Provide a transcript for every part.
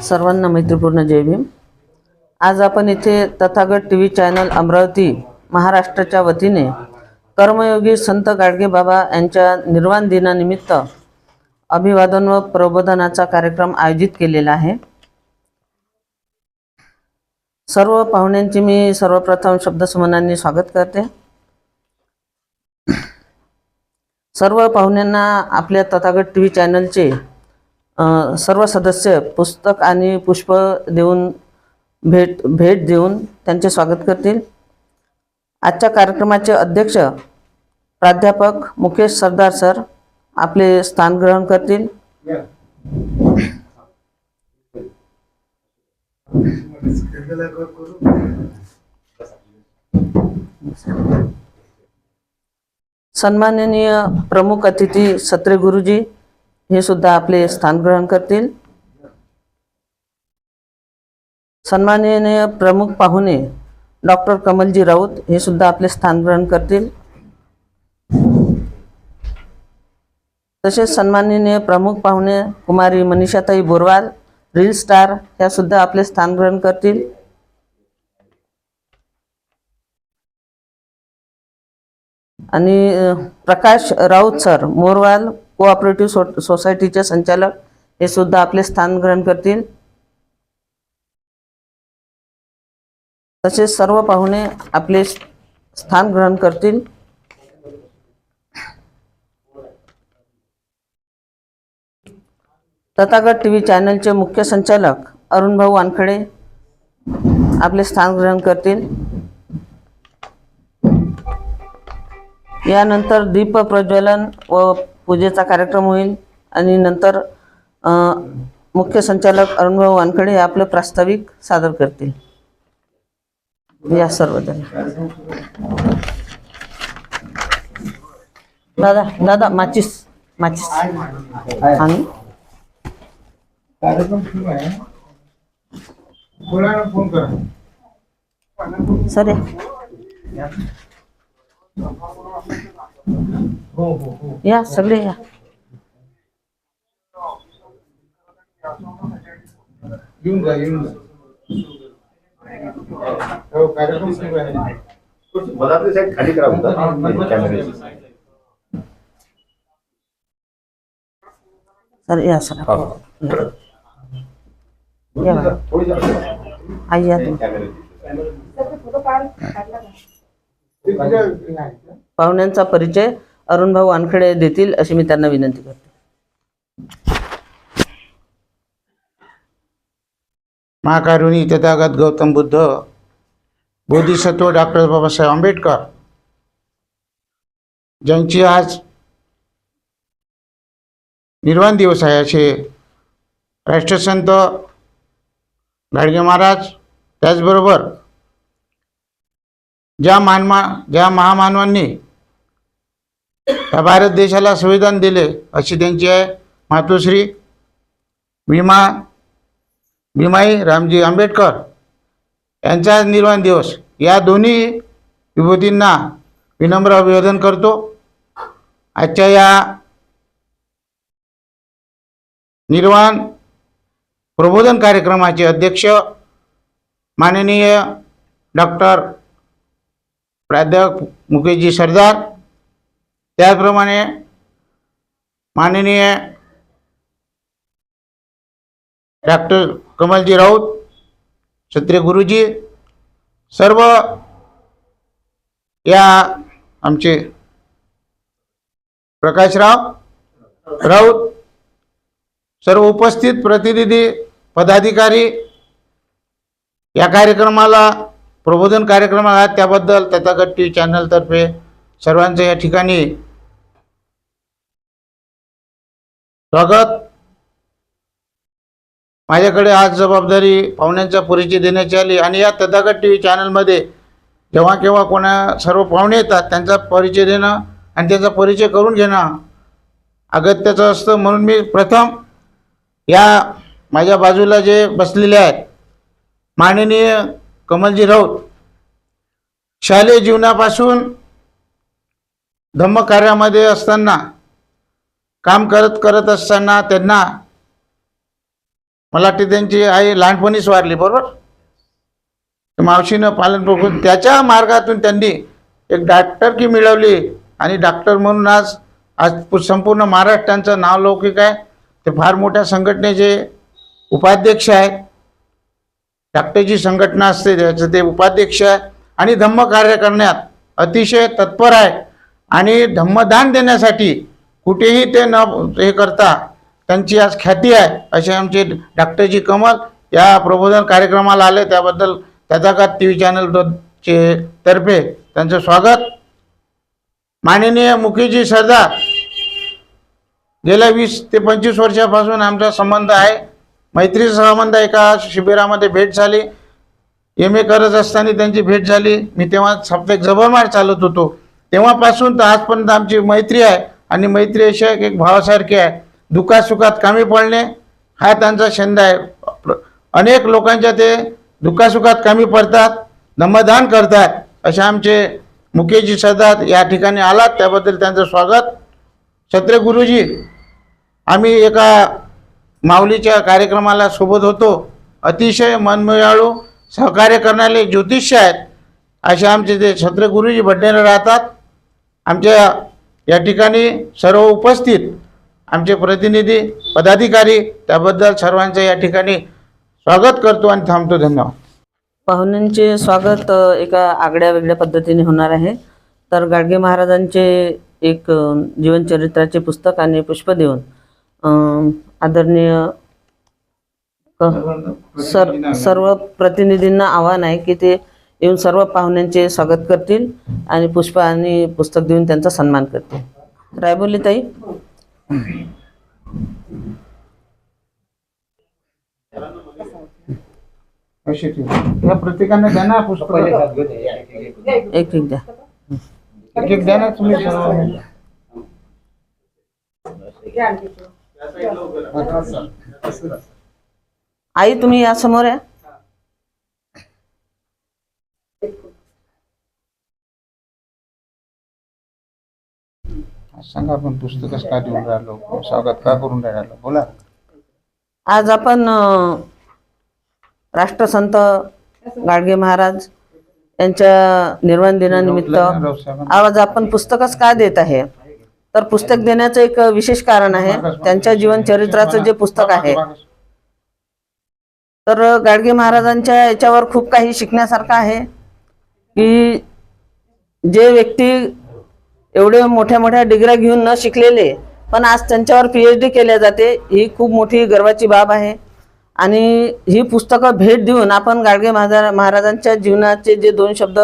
सर्वांना मैत्रीपूर्ण जय भीम। आज आपण इथे तथागत टीव्ही चॅनल अमरावती महाराष्ट्राच्या वतीने कर्मयोगी संत गाडगे बाबा यांच्या निर्वाण दिनानिमित्त अभिवादन व प्रबोधनाचा कार्यक्रम आयोजित केलेला आहे। सर्व पाहुण्यांचे मी सर्वप्रथम शब्दसुमनांनी स्वागत करते। सर्व पाहुण्यांना आपल्या तथागत टीव्ही चॅनलचे सर्व सदस्य पुस्तक आणि पुष्प देऊन भेट देऊन त्यांचे स्वागत करतील। आजच्या कार्यक्रमाचे अध्यक्ष प्राध्यापक मुकेश सरदार सर आपले स्थान ग्रहण करतील। सन्माननीय प्रमुख अतिथी सत्रे गुरुजी हे सुद्धा आपले स्थान ग्रहण करतील। सन्माननीय प्रमुख पाहुणे डॉक्टर कमलजी राऊत हे सुद्धा आपले स्थान ग्रहण करतील। तसेच सन्माननीय प्रमुख पाहुणे कुमारी मनीषाताई बोरवाल रील स्टार ह्या सुद्धा आपले स्थान ग्रहण करतील। आणि प्रकाश राऊत सर मोरवाल कोऑपरेटिव्ह सोसायटीचे संचालक हे सुद्धा आपले स्थान ग्रहण करतील। तसेच सर्व पाहुणे आपले स्थान ग्रहण करतील। तथागत टीव्ही चॅनलचे मुख्य संचालक अरुण भाऊ वानखडे आपले स्थान ग्रहण करतील। यानंतर दीप प्रज्वलन व पूजेचा कार्यक्रम होईल आणि नंतर मुख्य संचालक अरुण भाऊ वानखडे हे आपले प्रास्ताविक सादर करतील। या सर्वजण दादा माचिस आणि कार्यक्रम सुरू आहे, बोलायला फोन करा सर या सगळे या येऊन जा हो कार्यक्रम सुरू आहे। मला ते साईड खाली करा म्हणतात कॅमेऱ्याची। सर या सर या पाहुण्यांचा परिचय अरुण भाऊ वानखडे देतील अशी मी त्यांना विनंती करते। महाकारुणी तथागत गौतम बुद्ध बोधिसत्व डॉक्टर बाबासाहेब आंबेडकर ज्यांची आज निर्वाण दिवस आहे असे राष्ट्रसंत गाडगे महाराज, त्याचबरोबर ज्या महामानवांनी या भारत देशाला संविधान दिले अशी त्यांची आहे मातोश्री भीमाई रामजी आंबेडकर यांचा निर्वाण दिवस। या दोन्ही विभूतींना विनम्र अभिवादन करतो। आजच्या या निर्वाण प्रबोधन कार्यक्रमाचे अध्यक्ष माननीय डॉक्टर प्राध्यापक मुकेशजी सरदार, त्याचप्रमाणे माननीय डॉक्टर कमलजी राऊत, सत्रे गुरुजी, सर्व या आमचे प्रकाशराव राऊत, सर्व उपस्थित प्रतिनिधी पदाधिकारी या कार्यक्रमाला प्रबोधन कार्यक्रमाला त्याबद्दल तथागत टीव्ही चॅनलतर्फे सर्वांचं या ठिकाणी स्वागत। माझ्याकडे आज जबाबदारी पाहुण्यांचा परिचय देण्याची आली आणि या तथागत टीव्ही चॅनलमध्ये जेव्हा केव्हा कोणा सर्व पाहुणे येतात त्यांचा परिचय देणं आणि त्यांचा परिचय करून घेणं अगत्याचं असतं। म्हणून मी प्रथम या माझ्या बाजूला जे बसलेले आहेत माननीय कमलजी राऊत, शालेय जीवनापासून धम्मकार्यामध्ये असताना काम करत असताना त्यांना मला वाटते त्यांची आई लहानपणीच वारली, बरोबर. मावशीनं पालन पोषण त्याच्या मार्गातून त्यांनी एक डॉक्टरकी मिळवली आणि डॉक्टर म्हणून आज आज संपूर्ण महाराष्ट्राचं नाव लौकिक आहे. ते फार मोठ्या संघटनेचे उपाध्यक्ष आहेत. डॉक्टरची संघटना असते त्याचं ते उपाध्यक्ष आहे आणि धम्म कार्य करण्यात अतिशय तत्पर आहे. आणि धम्मदान देण्यासाठी कुठेही ते न हे करता त्यांची आज ख्याती आहे. असे आमचे डॉक्टरजी कमल या प्रबोधन कार्यक्रमाला आले, त्याबद्दल तथागत TV चॅनलचे तर्फे त्यांचं स्वागत. माननीय मुखीजी सरदार, गेल्या 20 ते 25 वर्षापासून आमचा संबंध आहे. मैत्रीचा संबंध. एका शिबिरामध्ये भेट झाली, MA करत असताना त्यांची भेट झाली. मी तेव्हा साप्ताहिक जबरमार चालत होतो. तेव्हापासून तर आजपर्यंत आमची मैत्री आहे आणि मैत्री अशी एक भावासारखी आहे. दुःखात सुखात कामी पडणे हा त्यांचा छंद आहे. अनेक लोकांच्या ते दुःखासुखात कामी पडतात, धम्मदान करतात. असे आमचे मुकेशजी सरदार या ठिकाणी आलात, त्याबद्दल त्यांचं स्वागत. छत्रे गुरुजी, आम्ही एका माऊलीच्या कार्यक्रमाला सोबत होतो. अतिशय मनमिळाळू सहकार्य करणारे ज्योतिष्य आहेत. असे आमचे ते छत्रे गुरुजी बड्डेला राहतात. आमच्या या ठिकाणी सर्व उपस्थित आमचे प्रतिनिधी पदाधिकारी, त्याबद्दल सर्वांचं या ठिकाणी स्वागत करतो आणि थांबतो. धन्यवाद. पाहुण्यांचे स्वागत एका आगळ्या वेगळ्या पद्धतीने होणार आहे. तर गाडगे महाराजांचे एक जीवनचरित्राचे पुस्तक आणि पुष्प देऊन आदरणीय सर्व प्रतिनिधींना आव्हान आहे की ते येऊन सर्व पाहुण्यांचे स्वागत करतील आणि पुष्प आणि पुस्तक देऊन त्यांचा सन्मान करतील. रायबोली ताई. या प्रत्येकाने द्या ना पुष्प. एक द्या. एक द्या ना तुम्ही सर्व. आई तुम्ही या समोर या. सांगा आपण पुस्तकच का देऊन राहिलो, स्वागत का करून राहिलो, बोला. आज आपण राष्ट्रसंत गाडगे महाराज यांच्या निर्वाण दिनानिमित्त आज आपण पुस्तकच का देत आहे. तर पुस्तक देण्याचं एक विशेष कारण आहे. त्यांच्या जीवनचरित्राचं जे पुस्तक आहे, तर गाडगे महाराजांच्या याच्यावर खूप काही शिकण्यासारखं आहे की जे व्यक्ती एवढे मोठ्या मोठ्या डिग्र्या घेऊन न शिकलेले पण आज त्यांच्यावर PhD केल्या जाते, ही खूप मोठी गर्वाची बाब आहे. आणि ही पुस्तकं भेट देऊन आपण गाडगे महाराजांच्या जीवनाचे जे 2 शब्द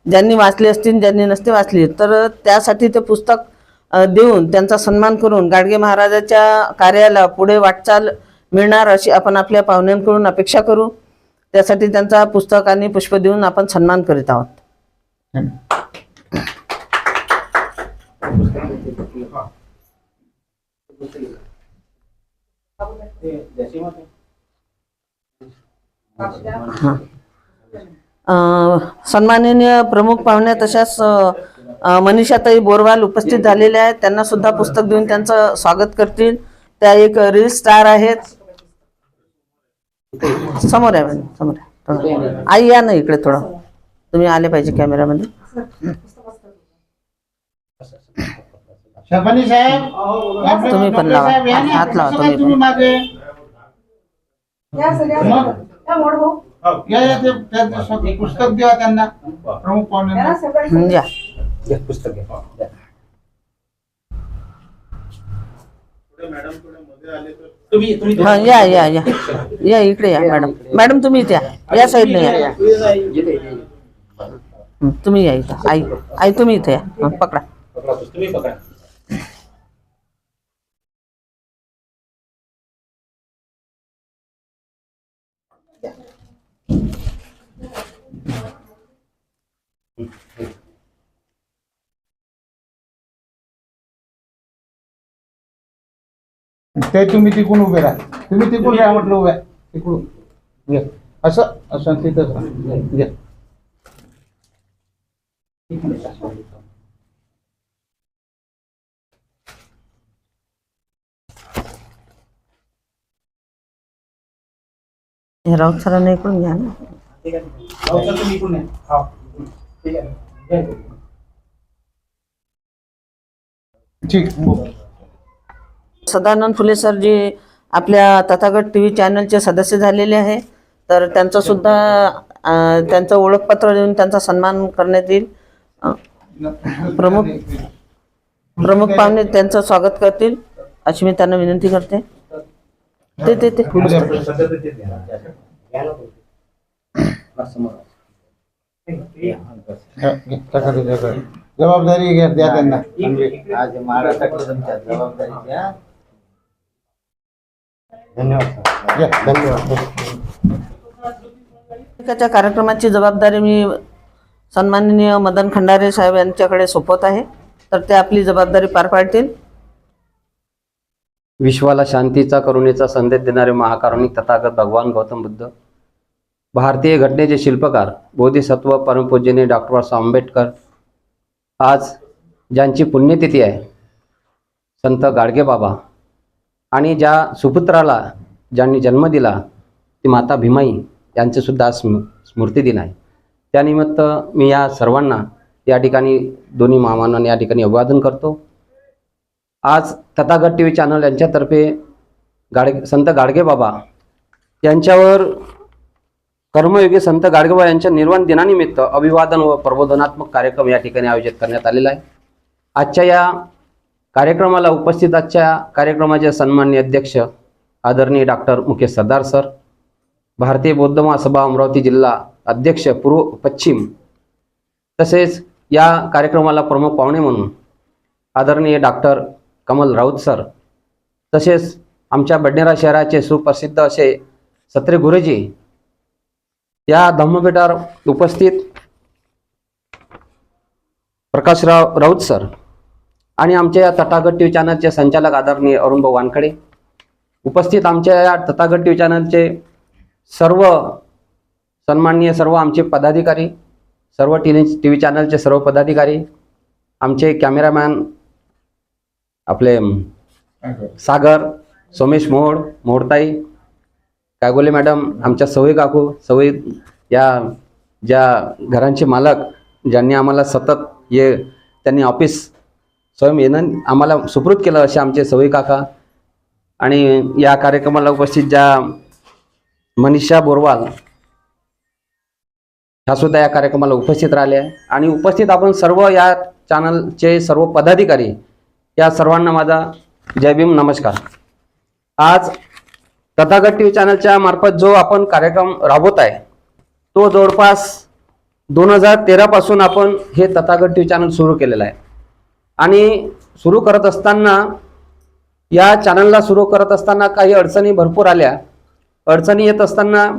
ज्यांनी वाचले असतील, ज्यांनी नसते वाचले, तर त्यासाठी ते पुस्तक देऊन त्यांचा सन्मान करून गाडगे महाराजाच्या कार्याला पुढे वाटचाल मिळणार अशी आपण आपल्या पाहुण्यांकडून अपेक्षा करू. त्यासाठी त्यांचा पुस्तक आणि पुष्प देऊन आपण सन्मान करीत आहोत. सन्माननीय प्रमुख पाहुणे तशाच मनीषाताई बोरवाल उपस्थित झालेल्या आहेत. त्यांना सुद्धा पुस्तक देऊन त्यांचं स्वागत करतील. त्या एक रील स्टार आहेत. समोर आहे, समोर आहे. आई या ना इकडे, थोडं तुम्ही आले पाहिजे कॅमेरामध्ये. शफानी साहेब, तुम्ही पण लावा, हात लावा तुम्ही पण. पुस्तक द्या त्यांना, प्रमुख पाहुण्यांना. द्या. पुस्तक हा, या या या या इकडे या मॅडम. मॅडम तुम्ही इथे या साईडने या. तुम्ही या इथं. आई आई तुम्ही इथे या. पकडा. तुम्ही पकडा. ते तुम्ही तिकून उभे राहा, तुम्ही तिकून राहा म्हटलं, उभ्या तिकडून असं असं तिथं. हे राऊत सरांना इकडून घ्या ना. ठीक. सदानंद फुले सर जे आपल्या तथागत टी व्ही चॅनलचे सदस्य झालेले आहे, तर त्यांचं सुद्धा त्यांचं ओळखपत्र देऊन त्यांचा सन्मान करण्यात येईल. प्रमुख पाहुणे त्यांचं स्वागत करतील अशी मी त्यांना विनंती करते. ते जबाबदारी द्या त्यांना. आज महाराष्ट्राकडे तुमच्या जबाबदारी घ्या. धन्यवाद. त्याच्या कार्यक्रमाची जबाबदारी मी सन्माननीय मदन खंडारे साहेब यांच्याकडे सोपवत आहे, तर ते आपली जबाबदारी पार पाडतील. विश्वाला शांतीचा करुणेचा संदेश देणारे महाकारुणिक तथागत भगवान गौतम बुद्ध, भारतीय घटनेचे शिल्पकार बोधिसत्व परमपूज्यनीय डॉक्टर बाबासाहेब आंबेडकर, आज ज्यांची पुण्यतिथी आहे संत गाडगेबाबा, आणि ज्या सुपुत्राला ज्यांनी जन्म दिला ती माता भीमाई यांचे सुद्धा स्मृतिदिन आहे. त्यानिमित्त मी या सर्वांना या ठिकाणी दोन्ही मामांना या ठिकाणी अभिवादन करतो. आज तथागत टी व्ही चॅनल यांच्यातर्फे संत गाडगेबाबा यांच्यावर कर्मयोगी संत गाडगेबाबा यांच्या निर्वाण दिनानिमित्त अभिवादन व प्रबोधनात्मक कार्यक्रम या ठिकाणी आयोजित करण्यात आलेला आहे. आजच्या या कार्यक्रमाला उपस्थित आजच्या कार्यक्रमाचे सन्माननीय अध्यक्ष आदरणीय डॉक्टर मुकेश सरदार सर, भारतीय बौद्ध महासभा अमरावती जिल्हा अध्यक्ष पूर्व पश्चिम, तसेच या कार्यक्रमाला प्रमुख पाहुणे म्हणून आदरणीय डॉक्टर कमल राऊत सर, तसेच आमच्या बडनेरा शहराचे सुप्रसिद्ध असे सत्रे गुरुजी, या धम्मपीठावर उपस्थित प्रकाशराव राऊत सर, आणि आमच्या या तथागत टी व्ही चॅनलचे संचालक आदरणीय अरुणभाऊ वानखडे, उपस्थित आमच्या या तथागत टी व्ही चॅनलचे सर्व सन्माननीय सर्व आमचे पदाधिकारी, सर्व टी व्ही चॅनलचे सर्व पदाधिकारी, आमचे कॅमेरामॅन आपले सागर, सोमेश मोडताई, कागोले मॅडम, आमच्या सवई काकू, सवई या ज्या घरांचे मालक ज्यांनी आम्हाला सतत त्यांनी ऑफिस स्वयं येणं आम्हाला सुपूर्द केलं असे आमचे सवई काका, आणि या कार्यक्रमाला उपस्थित ज्या मनीषा बोरवाल ह्या सुद्धा या कार्यक्रमाला उपस्थित राहिले आहे. आणि उपस्थित आपण सर्व या चॅनलचे सर्व पदाधिकारी, या सर्वांना माझा जय भीम नमस्कार. आज तथागत टी व्ही चॅनलच्या मार्फत जो आपण कार्यक्रम राबवत आहे तो जवळपास 2013 पासून आपण हे तथागत टी व्ही चॅनल सुरू केलेलं आहे. आणि सुरू करत असताना या चॅनलला सुरू करत असताना काही अडचणी भरपूर आल्या. अडचणी येत असताना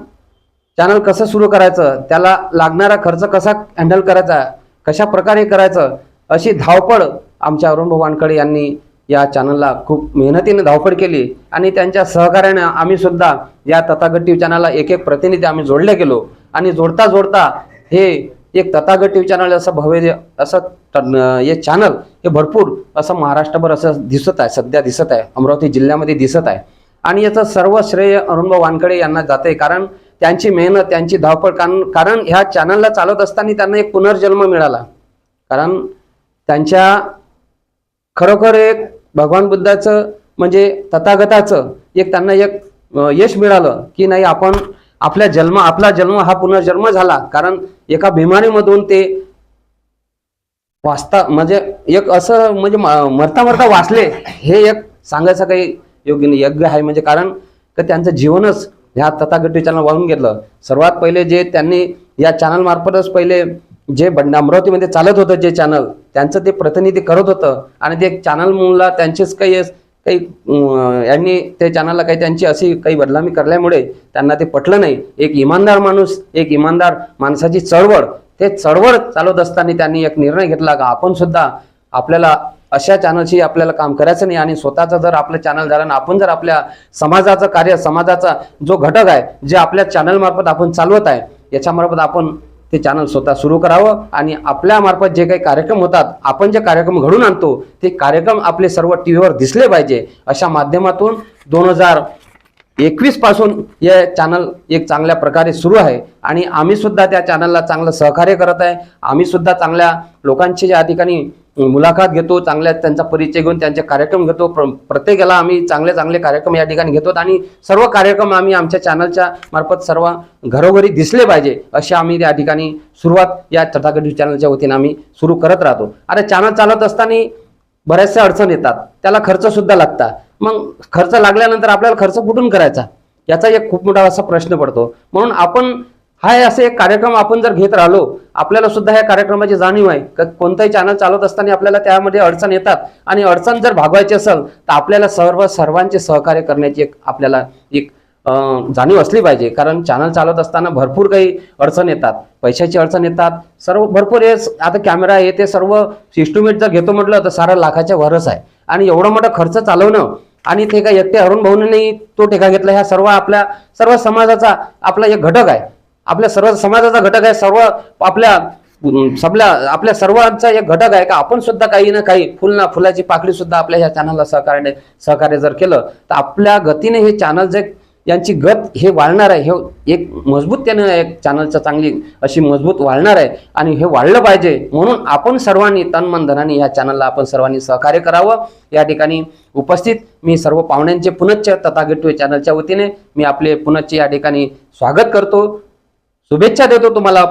चॅनल कसं सुरू करायचं, त्याला लागणारा खर्च कसा हँडल करायचा, कशा प्रकारे करायचं, अशी धावपळ आमच्या अरुणभाऊ वानखडे यांनी या चॅनलला खूप मेहनतीने धावपळ केली. आणि त्यांच्या सहकार्याने आम्ही सुद्धा या तथागत टी व्ही चॅनलला एक एक प्रतिनिधी आम्ही जोडले गेलो. आणि जोडता हे एक तथागत टी व्ही चॅनल असं भव्य असं हे चॅनल हे भरपूर असं महाराष्ट्रभर असं दिसत आहे, सध्या दिसत आहे, अमरावती जिल्ह्यामध्ये दिसत आहे. आणि याचं सर्व श्रेय अरुणभाऊ वानखडे यांना जाते, कारण त्यांची मेहनत, त्यांची धावपळ, कारण ह्या चॅनलला चालवत असताना त्यांना एक पुनर्जन्म मिळाला. कारण त्यांच्या खरोखर एक भगवान बुद्धाचं म्हणजे तथागताचं एक त्यांना एक यश मिळालं की नाही, आपला जन्म हा पुनर्जन्म झाला. कारण एका बिमारीमधून ते वाचता म्हणजे एक असं म्हणजे मरता वाचले, हे एक सांगायचं काही योग्य आहे. म्हणजे कारण की त्यांचं जीवनच ह्या तथागत टी व्ही चॅनल वाहून घेतलं. सर्वात पहिले जे त्यांनी या चॅनल मार्फतच पहिले जे अमरावतीमध्ये चालत होतं जे चॅनल, त्यांचं ते प्रतिनिधी करत होतं. आणि ते चॅनल मुला त्यांचेच काही यांनी ते चॅनलला काही त्यांची अशी काही बदनामी करल्यामुळे त्यांना ते पटलं नाही. एक इमानदार माणूस, एक इमानदार माणसाची चळवळ, ते चळवळ चालवत असताना त्यांनी एक निर्णय घेतला का आपण सुद्धा आपल्याला अशा चॅनलशी आपल्याला काम करायचं नाही. आणि स्वतःचं जर आपलं चॅनल झालं ना, आपण जर आपल्या समाजाचं कार्य, समाजाचा जो घटक आहे जे आपल्या चॅनल मार्फत आपण चालवत आहे, याच्यामार्फत आपण ते चॅनल स्वतः सुरू करावं. आणि आपल्या मार्फत जे काही कार्यक्रम होतात, आपण जे कार्यक्रम घडून आणतो ते कार्यक्रम आपले सर्व टी व्हीवर दिसले पाहिजे. अशा माध्यमातून 2021 पासून हे चॅनल एक चांगल्या प्रकारे सुरू आहे आणि आम्ही सुद्धा त्या चॅनलला चांगलं सहकार्य करत आहे. आम्ही सुद्धा चांगल्या लोकांची या ठिकाणी मुलाखत घेतो, चांगल्या त्यांचा परिचय घेऊन त्यांचे कार्यक्रम घेतो. प्रत्येकाला आम्ही चांगले चांगले कार्यक्रम या ठिकाणी घेतो आणि सर्व कार्यक्रम आम्ही आमच्या चॅनलच्या मार्फत सर्व घरोघरी दिसले पाहिजे अशी आम्ही या ठिकाणी सुरुवात या तथागत चॅनलच्या वतीने आम्ही सुरू करत राहतो. आता चॅनल चालत असताना बऱ्याचशा अडचण येतात, त्याला खर्च सुद्धा लागतात. मग खर्च लागल्यानंतर आपल्याला खर्च कुठून करायचा याचा एक खूप मोठा असा प्रश्न पडतो. म्हणून आपण हा असे एक कार्यक्रम आपण जर घेत राहिलो, आपल्याला सुद्धा ह्या कार्यक्रमाची जाणीव आहे की कोणताही चॅनल चालवत असताना आपल्याला त्यामध्ये अडचण येतात आणि अडचण जर भागवायची असेल तर आपल्याला सर्वांचे सहकार्य करण्याची आपल्याला एक जाणीव असली पाहिजे. कारण चॅनल चालवत असताना भरपूर काही अडचण येतात, पैशाची अडचण येतात, सर्व भरपूर हे आता कॅमेरा हे ते सर्व इस्टिमेट जर घेतो म्हटलं तर सारा लाखाच्या वरच आहे आणि एवढा मोठा खर्च चालवणं आणि ते काय एकटे अरुण भाऊंनी तो ठेका घेतला, ह्या सर्व समाजाचा आपला एक घटक आहे, आपल्या सर्व समाजाचा घटक आहे, सर्व आपल्या सर्वांचा एक घटक आहे का आपण सुद्धा काही ना काही फुलाची पाकळी सुद्धा आपल्या ह्या चॅनलला सहकार्य जर केलं तर आपल्या गतीने हे चॅनल जे यांची गत हे वाढणार आहे. हे एक मजबूत त्यानं एक चॅनलचं चांगली अशी मजबूत वाढणार आहे आणि हे वाढलं पाहिजे म्हणून आपण सर्वांनी तन मन धनाने या चॅनलला आपण सर्वांनी सहकार्य करावं. या ठिकाणी उपस्थित मी सर्व पाहुण्यांचे पुनश्च तथागत चॅनलच्या वतीने मी आपले पुनश्च या ठिकाणी स्वागत करतो, शुभेच्छा देतो तुम्हाला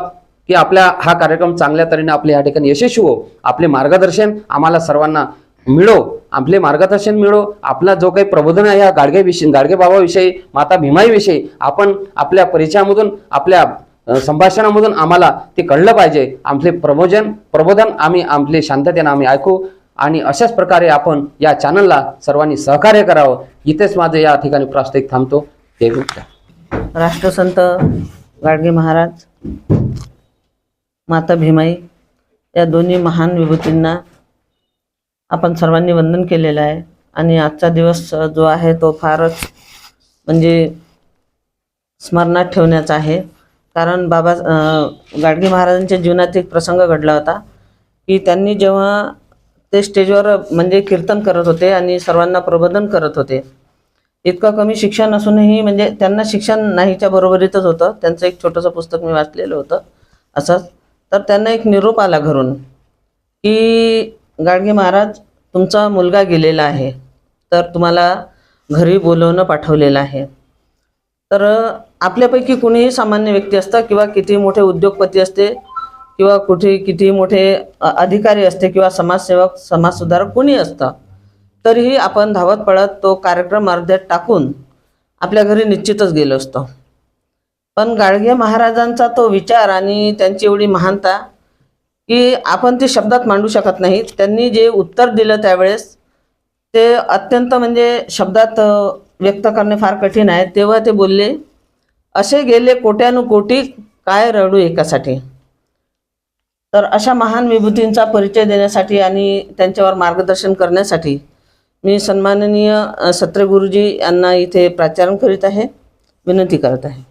की आपल्या हा कार्यक्रम चांगल्या तऱ्हेने आपल्या या ठिकाणी यशस्वी हो. आपले मार्गदर्शन आम्हाला सर्वांना मिळो, आपले मार्गदर्शन मिळो. आपला जो काही प्रबोधन आहे या गाडगे बाबाविषयी, माता भीमाईविषयी आपण आपल्या परिचयामधून आपल्या संभाषणामधून आम्हाला ते कळलं पाहिजे. आपले प्रबोधन आम्ही आपले शांततेने आम्ही ऐकू आणि अशाच प्रकारे आपण या चॅनलला सर्वांनी सहकार्य करावं. इथेच माझं या ठिकाणी प्रास्ताविक थांबतो. जय हिंद. राष्ट्रसंत गाडगे महाराज, माता भीमाई या दोन्ही महान विभूतींना आपण सर्वांनी वंदन केलेलं आहे आणि आजचा दिवस जो आहे तो फारच म्हणजे स्मरणात ठेवण्याचा आहे. कारण बाबा गाडगे महाराजांच्या जीवनात एक प्रसंग घडला होता की त्यांनी जेव्हा ते स्टेजवर म्हणजे कीर्तन करत होते आणि सर्वांना प्रबोधन करत होते, इतकं कमी शिक्षण असूनही म्हणजे त्यांना शिक्षण नाहीच्या बरोबरीतच होतं. त्यांचं एक छोटंसं पुस्तक मी वाचलेलं होतं असंच. तर त्यांना एक निरोप आला घरून की गाडगे महाराज, तुमचा मुलगा गेलेला आहे तर तुम्हाला घरी बोलवणं पाठवलेलं आहे. तर आपल्यापैकी कुणीही सामान्य व्यक्ती असतं किंवा किती मोठे उद्योगपती असते किंवा किती मोठे अधिकारी असते किंवा समाजसेवक समाजसुधारक कोणी असतं, तरीही आपण धावत पळत तो कार्यक्रम अर्ध्यात टाकून आपल्या घरी निश्चितच गेलो असतो. पण गाडगे महाराजांचा तो विचार आणि त्यांची एवढी महानता की आपण ते शब्दात मांडू शकत नाही. त्यांनी जे उत्तर दिलं त्यावेळेस ते अत्यंत म्हणजे शब्दात व्यक्त करणे फार कठीण आहे. तेव्हा ते बोलले, असे गेले कोट्यानुकोटी काय रडू एकासाठी. तर अशा महान विभूतींचा परिचय देण्यासाठी आणि त्यांच्यावर मार्गदर्शन करण्यासाठी मी सन्माननीय सत्रे गुरुजी यांना इथे प्राचारण करीत आहे, विनंती करत आहे.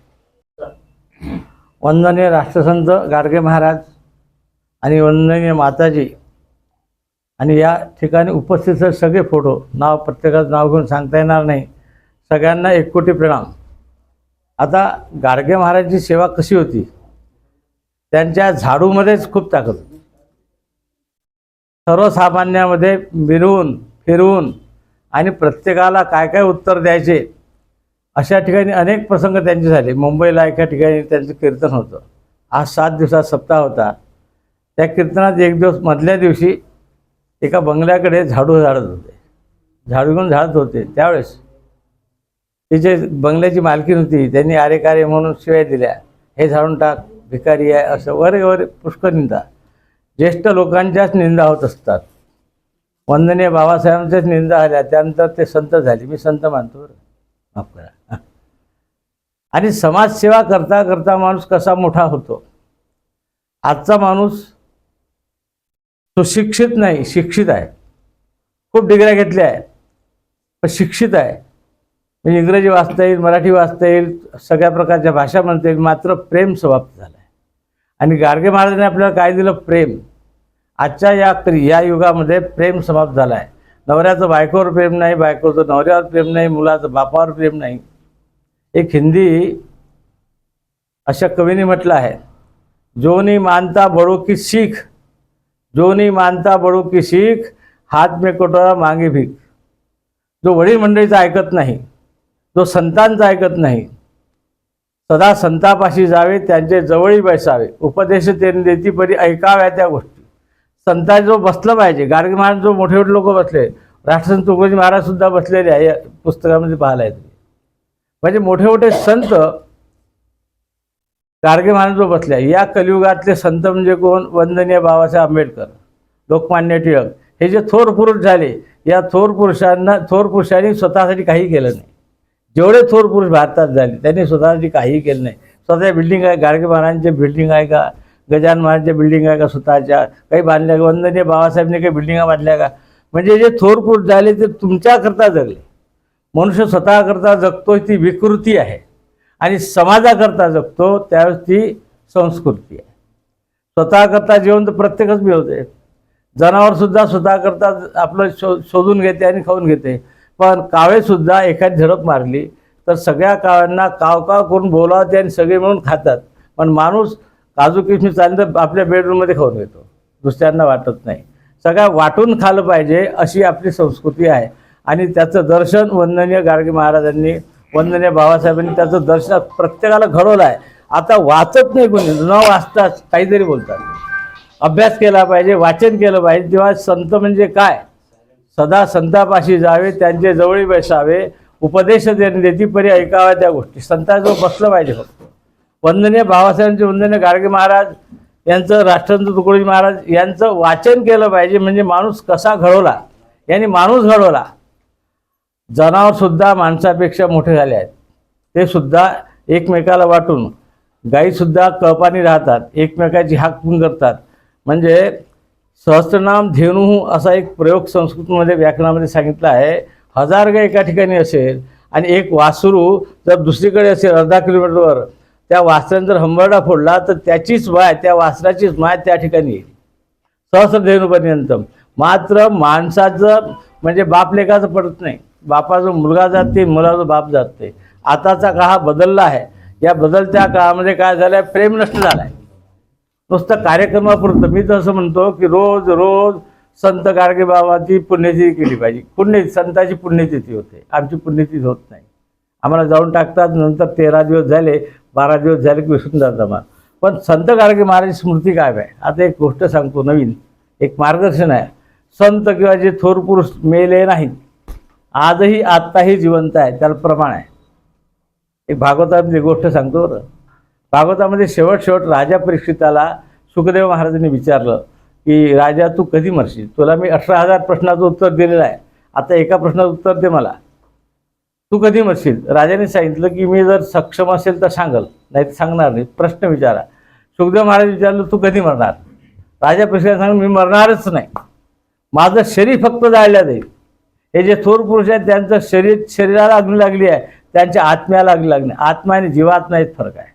वंदनीय राष्ट्रसंत गाडगे महाराज आणि वंदनीय माताजी आणि या ठिकाणी उपस्थित सगळे फोटो, प्रत्येकाचं नाव घेऊन सांगता येणार नाही, सगळ्यांना एक कोटी प्रणाम. आता गाडगे महाराजांची सेवा कशी होती, त्यांच्या झाडूमध्येच खूप ताकद होती. सर्वसामान्यामध्ये मिरवून फिरवून आणि प्रत्येकाला काय काय उत्तर द्यायचे अशा ठिकाणी अनेक प्रसंग त्यांचे झाले. मुंबईला एका ठिकाणी त्यांचं कीर्तन होतं. आज 7 दिवसात सप्ताह होता. त्या कीर्तनात एक दिवस मधल्या दिवशी एका बंगल्याकडे झाडू घेऊन झाडत होते. त्यावेळेस तिचे बंगल्याची मालकीण होती, त्यांनी आरेकारे म्हणून शिवाय दिल्या, हे झाडून टाक, भिकारी आहे, असं वर पुष्कळ निंदा. ज्येष्ठ लोकांच्याच निंदा होत असतात. वंदनीय बाबासाहेबांच्याच निंदा आल्या, त्यानंतर ते संत झाले. मी संत मानतो, माफ करा. आणि समाजसेवा करता करता माणूस कसा मोठा होतो. आजचा माणूस सुशिक्षित नाही, शिक्षित आहे. खूप डिग्र्या घेतल्या आहे पण शिक्षित आहे. म्हणजे इंग्रजी वाचता येईल, मराठी वाचता येईल, सगळ्या प्रकारच्या भाषा म्हणता येईल, मात्र प्रेम समाप्त झालं आहे. आणि गाडगे महाराजांनी आपल्याला काय दिलं? प्रेम. आजच्या या युगामध्ये प्रेम समाप्त झाला आहे. नवऱ्याचं बायकोवर प्रेम नाही, बायकोचं नवऱ्यावर प्रेम नाही, मुलाचं बापावर प्रेम नाही. एक हिंदी अशा कवीने म्हटलं आहे, जो नहीं मानता बड़ों की सीख, जो नहीं मानता बड़ों की सीख, हात में कटोरा मागे भीक. जो वडील मंडळीचं ऐकत नाही, जो संतांचं ऐकत नाही, सदा संतापाशी जावे, त्यांचे जवळी बैसावे, उपदेश त्यांनी देती परी ऐकाव्या त्या गोष्टी. संतांचा जो बसलं पाहिजे. गाडगे महाराज जो मोठे मोठे लोक बसले, राष्ट्रसंत तुकडोजी महाराज सुद्धा बसलेले आहे या पुस्तकामध्ये पाहायला येते. म्हणजे मोठे मोठे संत गाडगे महाराज जो बसले आहे. या कलियुगातले संत म्हणजे कोण? वंदनीय बाबासाहेब आंबेडकर, लोकमान्य टिळक, हे जे थोर पुरुष झाले, या थोर पुरुषांनी स्वतःसाठी काही केलं नाही. जेवढे थोर पुरुष भारतात झाले त्यांनी स्वतःसाठी काहीही केलं नाही. स्वतःच्या बिल्डिंग आहे, गाडगे महाराजांच्या बिल्डिंग आहे का? गजानन महाराजांच्या बिल्डिंग आहे का? स्वतःच्या काही बांधल्या का? वंदनीय बाबासाहेबांनी काही बिल्डिंगा बांधल्या का? म्हणजे जे थोर पुरुष झाले ते तुमच्याकरता जगले. मनुष्य स्वतःकरता जगतो ती विकृती आहे, आणि समाजाकरता जगतो त्यावेळेस ती संस्कृती आहे. स्वतःकरता जेवण तर प्रत्येकच मिळवते. जनावरसुद्धा स्वतःकरता आपलं शोधून घेते आणि खाऊन घेते. पण कावळेसुद्धा एखादी झडप मारली तर सगळ्या कावळ्यांना काव काव करून बोलावते आणि सगळे मिळून खातात. पण माणूस काजू किशमिश चाललं तर आपल्या बेडरूममध्ये खाऊन घेतो, दुसऱ्यांना वाटत नाही. सगळ्या वाटून खाल्लं पाहिजे अशी आपली संस्कृती आहे. आणि त्याचं दर्शन वंदनीय गाडगे महाराजांनी, वंदनीय बाबासाहेबांनी त्याचं दर्शन प्रत्येकाला घडवलं आहे. आता वाचत नाही कोणी, न वाचताच काहीतरी बोलतात. अभ्यास केला पाहिजे, वाचन केलं पाहिजे. तेव्हा संत म्हणजे काय? सदा संतापाशी जावे, त्यांचे जवळी बैसावे, उपदेश त्यांनी देती परी ऐकाव्या त्या गोष्टी. संतांजवळ बसलं पाहिजे फक्त. वंदनीय बाबासाहेबांचे, वंदनीय गाडगे महाराज यांचं, राष्ट्रसंत तुकडोजी महाराज यांचं वाचन केलं पाहिजे. म्हणजे माणूस कसा घडवला, यांनी माणूस घडवला. जनावरसुद्धा माणसापेक्षा मोठे झाले आहेत. ते सुद्धा एकमेकाला वाटून, गाईसुद्धा कळपानी राहतात, एकमेकाची हाक पण करतात. म्हणजे सहस्त्रनाम धेनू असा एक प्रयोग संस्कृतमध्ये व्याकरणामध्ये सांगितला आहे. 1000 गाय एका ठिकाणी असेल आणि एक वासरू जर दुसरीकडे असेल अर्धा किलोमीटरवर, त्या वासराने जर हंबरडा फोडला तर त्याचीच माय, त्या वासराचीच माय त्या ठिकाणी येईल. सहस्त्रधेनूपर्यंत. मात्र माणसाचं म्हणजे बाप लेकाचं पडत नाही. बापाचा मुलगा जाते, मुलाचा बाप जाते. आताचा काळ हा बदलला आहे. या बदलत्या काळामध्ये काय झालं आहे? प्रेम नष्ट झाला आहे. नुसतं कार्यक्रमापुरतं. मी तर असं म्हणतो की रोज रोज संत गाडगे बाबाची पुण्यतिथी केली पाहिजे. संताची पुण्यतिथी होते, आमची पुण्यतिथी होत नाही. आम्हाला जाऊन टाकतात, नंतर 13 दिवस झाले, 12 दिवस झाले की विसरून जातात आम्हाला. पण संत गाडगे महाराज स्मृती काय आहे? आता एक गोष्ट सांगतो, नवीन एक मार्गदर्शन आहे. संत किंवा जे थोर पुरुष मेले नाहीत, आजही आत्ताही जिवंत आहे, त्याला प्रमाण आहे. एक भागवतामध्ये गोष्ट सांगतो बरं. भागवतामध्ये शेवट राजा परीक्षिताला सुखदेव महाराजांनी विचारलं की राजा तू कधी मरशील? तुला मी 18,000 प्रश्नाचं उत्तर दिलेलं आहे, आता एका प्रश्नाचं उत्तर दे मला, तू कधी मरशील? राजाने सांगितलं की मी जर सक्षम असेल तर सांगल, नाही तर सांगणार नाही. प्रश्न विचारा. सुखदेव महाराज विचारलं तू कधी मरणार? राजा परीक्षिताला सांगून मी मरणारच नाही, माझं शरीर फक्त जाळलं जाईल. हे जे थोर पुरुष आहेत त्यांचं शरीराला अग्नी लागली आहे, त्यांच्या आत्म्याला अग्नी लागली. आत्मा आणि जीवात्मा एक फरक आहे.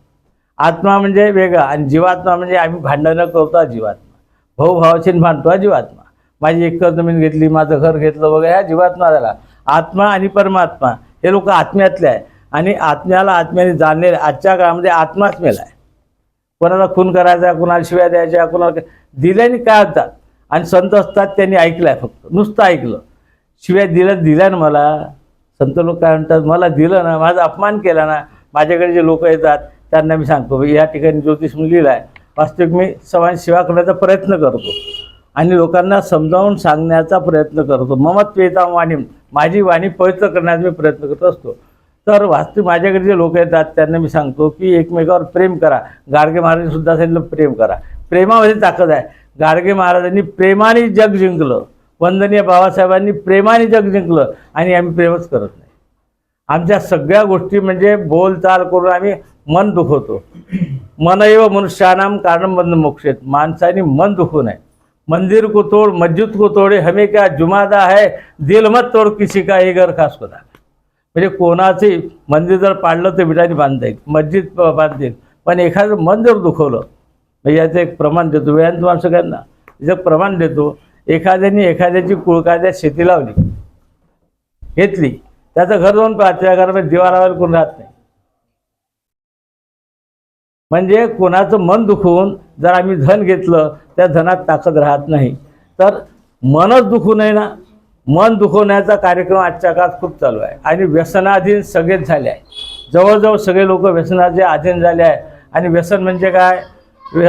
आत्मा म्हणजे वेगळा आणि जीवात्मा म्हणजे आम्ही भांडणं करतो जीवात्मा, भाऊ भावाची भांडतो जीवात्मा. माझी एकर जमीन घेतली, माझं घर घेतलं वगैरे, हा जीवात्मा झाला. आत्मा आणि परमात्मा हे लोक आत्म्यातले आहे. आणि आत्म्याला आत्म्याने जाणलेले आजच्या काळामध्ये आत्माच मेला आहे. कोणाला खून करायचा, कोणाला शिव्या द्यायच्या, कोणाला दिल्याने काय होतात. आणि संत असतात त्यांनी ऐकलं आहे, फक्त नुसतं ऐकलं. शिव्या दिल्या ना मला, संत लोक काय म्हणतात, मला दिलं ना, माझा अपमान केला ना. माझ्याकडे जे लोक येतात त्यांना मी सांगतो या ठिकाणी ज्योतिष म्हणून लिहिलं आहे. वास्तविक मी समाज सेवा करण्याचा प्रयत्न करतो आणि लोकांना समजावून सांगण्याचा प्रयत्न करतो. ममत्वेता वाणी, माझी वाणी पवित्र करण्याचा मी प्रयत्न करत असतो. तर वास्तविक माझ्याकडे जे लोक येतात त्यांना मी सांगतो की एकमेकावर प्रेम करा. गाडगे महाराजांनी सुद्धा सांगितलं प्रेम करा. प्रेमामध्ये ताकद आहे. गाडगे महाराजांनी प्रेमाने जग जिंकलं, वंदनीय बाबासाहेबांनी प्रेमाने जग जिंकलं, आणि आम्ही प्रेमच करत नाही. आमच्या सगळ्या गोष्टी म्हणजे बोलचाल करून आम्ही मन दुखवतो. मनैव मनुष्यानाम कारणम बंध मोक्षेत. माणसाने मन दुखवू नये. मंदिर को तोड मस्जिद को तोडे हमें क्या जुमादा है, दिल मत तोड किसी का एक घर खास होता. म्हणजे कोणाचे मंदिर जर पाडलं तर विटाने बांधता येईल, मस्जिद बांधतील, पण एखादं मन जर दुखवलं, म्हणजे याचं एक प्रमाण देतो. वेळानं तुम्हाला सगळ्यांना याचं प्रमाण देतो. एखाद्याने एखाद्याची कुळकाद्या शेती लावली, घेतली, त्याचं घर जाऊन पाहत, त्या घरामध्ये दिवा लावायला कोण राहत नाही. म्हणजे कोणाचं मन दुखवून जर आम्ही धन घेतलं त्या धनात ताकद राहत नाही. तर मनच दुखू नये ना, मन दुखवण्याचा कार्यक्रम आजच्या काळात खूप चालू आहे. आणि व्यसनाधीन सगळेच झाले आहे. जवळजवळ सगळे लोक व्यसनाचे अधीन झाले आहे. आणि व्यसन म्हणजे काय,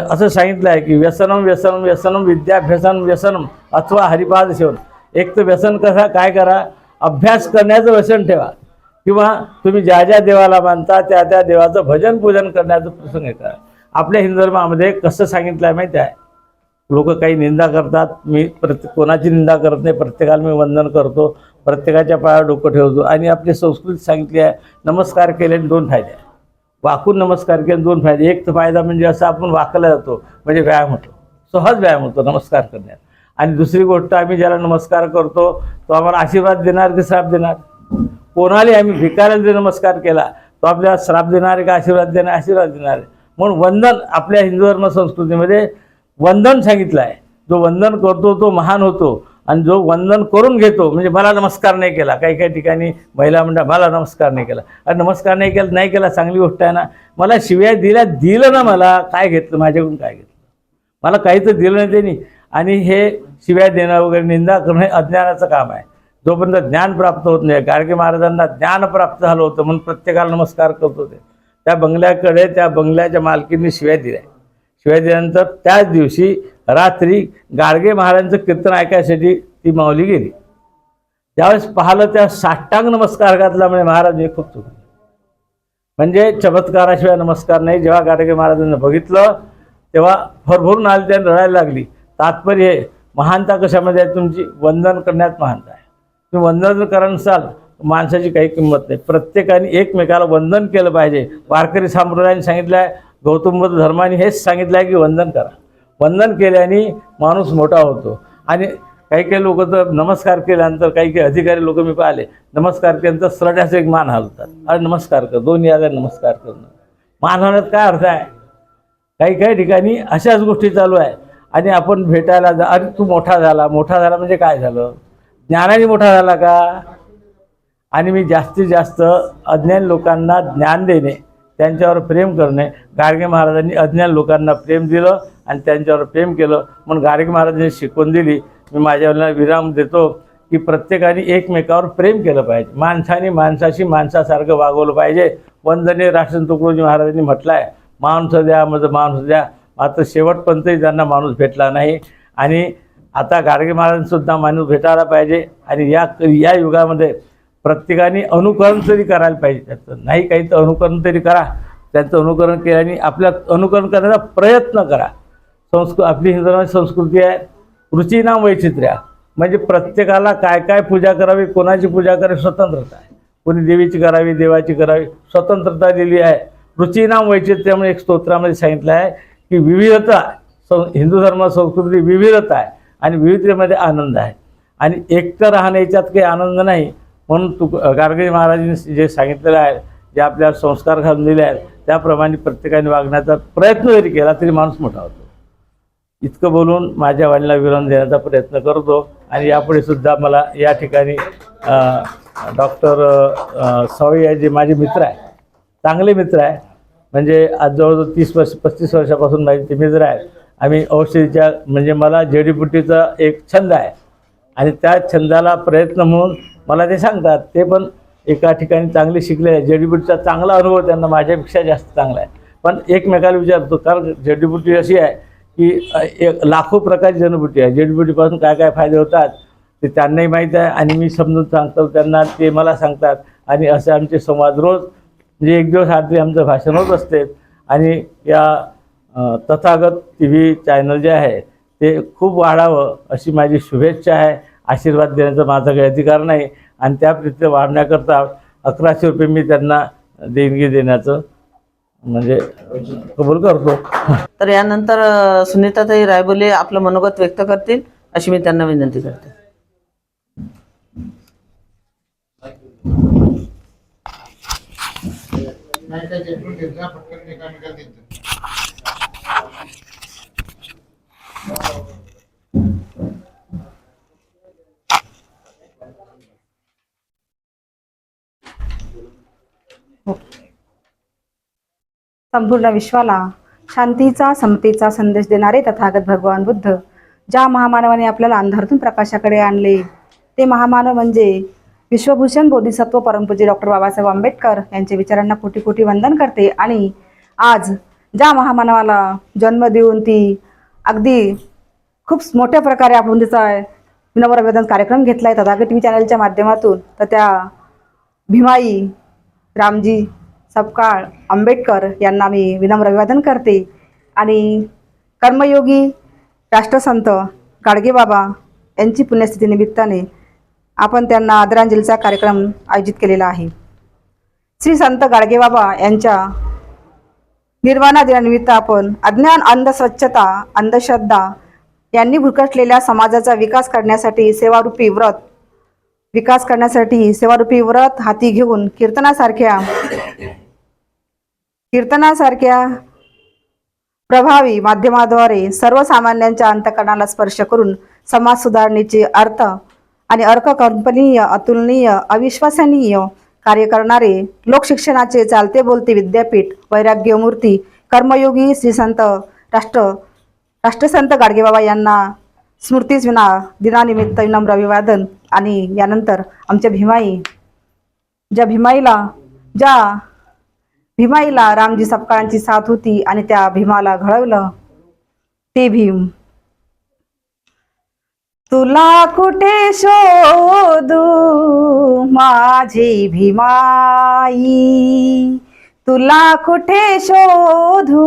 असं सांगितलं आहे की व्यसनम व्यसनम व्यसनम विद्याभ्यासन व्यसनम अथवा हरिपाद सेवन. एक तर व्यसन कसा काय करा, अभ्यास करण्याचं व्यसन ठेवा, किंवा तुम्ही ज्या ज्या देवाला मानता त्या त्या देवाचं भजन पूजन करण्याचं प्रसंग करा. आपल्या हिंदू धर्मामध्ये कसं सांगितलं आहे माहिती आहे, लोक काही निंदा करतात, मी कोणाची निंदा करत नाही, प्रत्येकाला मी वंदन करतो, प्रत्येकाच्या पायावर डोकं ठेवतो. आणि आपली संस्कृती सांगितली आहे नमस्कार केल्याने 2 फायदे आहे. वाकून नमस्कार केल्याने 2 फायदे. एक तर फायदा म्हणजे असं आपण वाकला जातो म्हणजे व्यायाम होतो, सहज व्यायाम होतो नमस्कार करण्यात. आणि दुसरी गोष्ट, आम्ही ज्याला नमस्कार करतो तो आम्हाला आशीर्वाद देणार की श्राप देणार. कोणाला आम्ही भिकाऱ्याला जर नमस्कार केला तो आपल्याला श्राप देणार आहे का आशीर्वाद देणार, आशीर्वाद देणार आहे. म्हणून वंदन आपल्या हिंदू धर्म संस्कृतीमध्ये वंदन सांगितलं आहे. जो वंदन करतो तो महान होतो, आणि जो वंदन करून घेतो म्हणजे मला नमस्कार नाही केला, काही काही ठिकाणी महिला म्हणतात मला नमस्कार नाही केला. अरे नमस्कार नाही केला चांगली गोष्ट आहे ना, मला शिव्या दिलं ना, मला काय घेतलं, माझ्याकडून काय घेतलं, मला काही तर दिलं नाही त्यांनी. आणि हे शिव्या देणं वगैरे निंदा करणं हे अज्ञानाचं काम आहे. जोपर्यंत ज्ञान प्राप्त होत नाही, गाडगे महाराजांना ज्ञान प्राप्त झालं होतं म्हणून प्रत्येकाला नमस्कार करत होते. त्या बंगल्याकडे त्या बंगल्याच्या मालकींनी शिव्या दिल्या. शिवाय दिल्यानंतर त्याच दिवशी रात्री गाडगे महाराजांचं कीर्तन ऐकायसाठी ती माऊली गेली. त्यावेळेस पाहिलं त्या साष्टांग नमस्कार घातला म्हणजे महाराज हे खूप चुकले. म्हणजे चमत्काराशिवाय नमस्कार नाही. जेव्हा गाडगे महाराजांना बघितलं तेव्हा भरभरून आली, त्याने रडायला लागली. तात्पर्य हे, महानता कशामध्ये आहे तुमची, वंदन करण्यात महानता आहे. तुम्ही वंदन करा नसाल माणसाची काही किंमत नाही. प्रत्येकाने एकमेकाला वंदन केलं पाहिजे. वारकरी संप्रदायाने सांगितलं आहे, गौतम बुद्ध धर्माने हेच सांगितलं आहे की वंदन करा. वंदन केल्याने माणूस मोठा होतो. आणि काही काही लोक तर नमस्कार केल्यानंतर, काही काही अधिकारी लोक मी पाहिले, नमस्कार केल्यानंतर सरड्याचा एक मान हलवतात. अरे नमस्कार कर, 2 याला नमस्कार करणं, मान हलवण्यात काय अर्थ आहे. काही काही ठिकाणी अशाच गोष्टी चालू आहे. आणि आपण भेटायला जा, अरे तू मोठा झाला म्हणजे काय झालं, ज्ञानाने मोठा झाला का. आणि मी जास्तीत जास्त अज्ञान लोकांना ज्ञान देणे, त्यांच्यावर प्रेम करणे. गाडगे महाराजांनी अज्ञान लोकांना प्रेम दिलं आणि त्यांच्यावर प्रेम केलं. म्हणून गाडगे महाराजांनी शिकवण दिली. मी माझ्याला विराम देतो की प्रत्येकाने एकमेकावर प्रेम केलं पाहिजे. माणसाने माणसाशी माणसासारखं वागवलं पाहिजे. वंदनीय राष्ट्रसंत तुकडोजी महाराजांनी म्हटलं आहे, माणूस द्या माझं माणूस द्या. मात्र शेवटपर्यंतही त्यांना माणूस भेटला नाही. आणि आता गाडगे महाराजांसुद्धा माणूस भेटायला पाहिजे. आणि या युगामध्ये प्रत्येकाने अनुकरण तरी करायला पाहिजे. त्याचं नाही काही तर अनुकरण तरी करा. त्यांचं अनुकरण केल्याने आपल्या अनुकरण करण्याचा प्रयत्न करा. आपली हिंदू संस्कृती आहे रुचीनाम वैचित्र्य, म्हणजे प्रत्येकाला काय काय पूजा करावी, कोणाची पूजा करावी स्वतंत्रता आहे. कोणी देवीची करावी, देवाची करावी, स्वतंत्रता दिली आहे. रुचीनाम वैचित्र्य म्हणून एक स्तोत्रामध्ये सांगितलं आहे की विविधता, हिंदू धर्म संस्कृती विविधता आहे आणि विविधतेमध्ये आनंद आहे. आणि एकटं राहणं याच्यात काही आनंद नाही. म्हणून गाडगे महाराजांनी जे सांगितलेलं आहे, जे आपल्याला संस्कार घालून दिले आहेत, त्याप्रमाणे प्रत्येकाने वागण्याचा प्रयत्न जरी केला तरी माणूस मोठा होतो. इतकं बोलून माझ्या वाणीला विराम देण्याचा प्रयत्न करतो. आणि यापुढे सुद्धा मला या ठिकाणी डॉक्टर सावई जे माझे मित्र आहे, चांगले मित्र आहे, म्हणजे आज जवळजवळ 30-35 वर्षापासून माझे ते मित्र आहेत. आम्ही औषधीच्या, म्हणजे मला जडीबुटीचा एक छंद आहे आणि त्या छंदाला प्रयत्न म्हणून मला ते सांगतात. ते पण एका ठिकाणी चांगले शिकले आहे. जडीबुटीचा चांगला अनुभव त्यांना माझ्यापेक्षा जास्त चांगला आहे. पण एकमेकाला विचारतो, कारण जडीबुटी अशी आहे की लाखो प्रकारची जडीबुटी आहे. जडीबुटीपासून काय काय फायदे होतात ते त्यांनाही माहीत आहे आणि मी समजून सांगतो त्यांना, ते मला सांगतात. आणि असे आमचे संवाद रोज, म्हणजे एक दिवस आधी आमचं भाषण होत असते. आणि या तथागत TV चॅनल जे आहे ते खूप वाढावं अशी माझी शुभेच्छा आहे. आशीर्वाद देण्याचा माझा काही अधिकार नाही. आणि त्या प्रीतीने वाढण्याकरता 1100 रुपये मी त्यांना देणगी देण्याचं म्हणजे कबूल करतो. तर यानंतर सुनीताताई रायबोले आपलं मनोगत व्यक्त करतील अशी मी त्यांना विनंती करते. संपूर्ण विश्वाला शांतीचा समतेचा संदेश देणारे तथागत भगवान बुद्ध ज्या महामानवाने आपल्याला अंधारातून प्रकाशाकडे आणले ते महामानव म्हणजे विश्वभूषण बोधिसत्व परमपूज्य डॉक्टर बाबासाहेब आंबेडकर यांच्या विचारांना कोटी कोटी वंदन करते. आणि आज ज्या महामानवाला जन्म देऊन ती अगदी खूप मोठ्या प्रकारे आपण त्याचा विनम्र अभिवादन कार्यक्रम घेतला आहे तथागत टीव्ही चॅनलच्या माध्यमातून, तर त्या भीमाई रामजी सपकाळ आंबेडकर यांना मी विनम्र अभिवादन करते. आणि कर्मयोगी राष्ट्रसंत गाडगेबाबा यांची पुण्यतिथी निमित्ताने आपण त्यांना आदरांजलीचा कार्यक्रम आयोजित केलेला आहे. श्री संत गाडगेबाबा यांच्या निर्वाणा दिनानिमित्त आपण अज्ञान, अंधस्वच्छता, अंधश्रद्धा यांनी भुरकटलेल्या समाजाचा विकास करण्यासाठी सेवारूपी व्रत हाती घेऊन कीर्तनासारख्या प्रभावी माध्यमाद्वारे सर्वसामान्यांच्या अंतःकरणाला स्पर्श करून समाज सुधारणेचे अर्थ आणि अकल्पनीय, अतुलनीय, अविश्वसनीय कार्य करणारे लोकशिक्षणाचे चालते बोलते विद्यापीठ, वैराग्यमूर्ती, कर्मयोगी श्री संत राष्ट्रसंत गाडगेबाबा यांना स्मृती दिनानिमित्त विनम्र अभिवादन. आणि यानंतर आमच्या ज्या भीमाईला रामजी सपकाळांची साथ होती आणि त्या भीमाला घडवलं ते भीम. तुला कुठे शोधू माझी भीमाई, तुला कुठे शोधू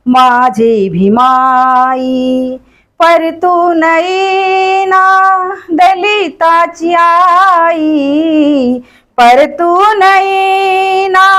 माझी भीमाई, परतून येईना दलिताची आई, परतून येईना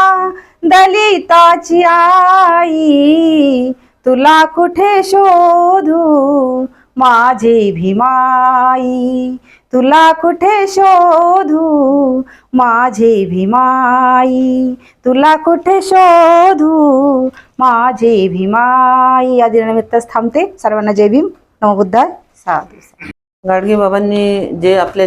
दलिताची आई, तुला कुठे शोधू माझी भीमाई, तुला कुठे शोधू माझी भीमाई, तुला कुठे शोधू माझी भीमाई. या दिनानिमित्तच थांबते. सर्वांना जय भीम. नमो बुद्धाय. साधू. गाडगे बाबांनी जे आपल्या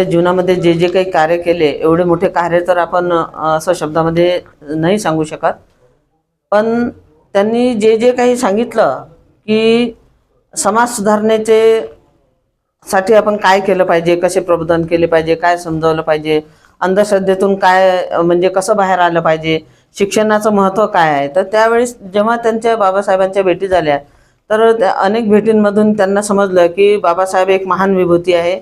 जीवनामध्ये जे काही कार्य केले, एवढे मोठे कार्य तर आपण असं शब्दामध्ये नाही सांगू शकत. पण त्यांनी जे काही सांगितलं की समाज सुधारणेसाठी आपण काय केलं पाहिजे, कसे प्रबोधन केले पाहिजे, काय समजावलं पाहिजे, अंधश्रद्धेतून काय म्हणजे कसं बाहेर आलं पाहिजे, शिक्षणाचं महत्त्व काय आहे. तर त्यावेळेस जेव्हा त्यांच्या बाबासाहेबांच्या भेटी झाल्या तर त्या अनेक भेटींमधून त्यांना समजलं की बाबासाहेब एक महान विभूती आहे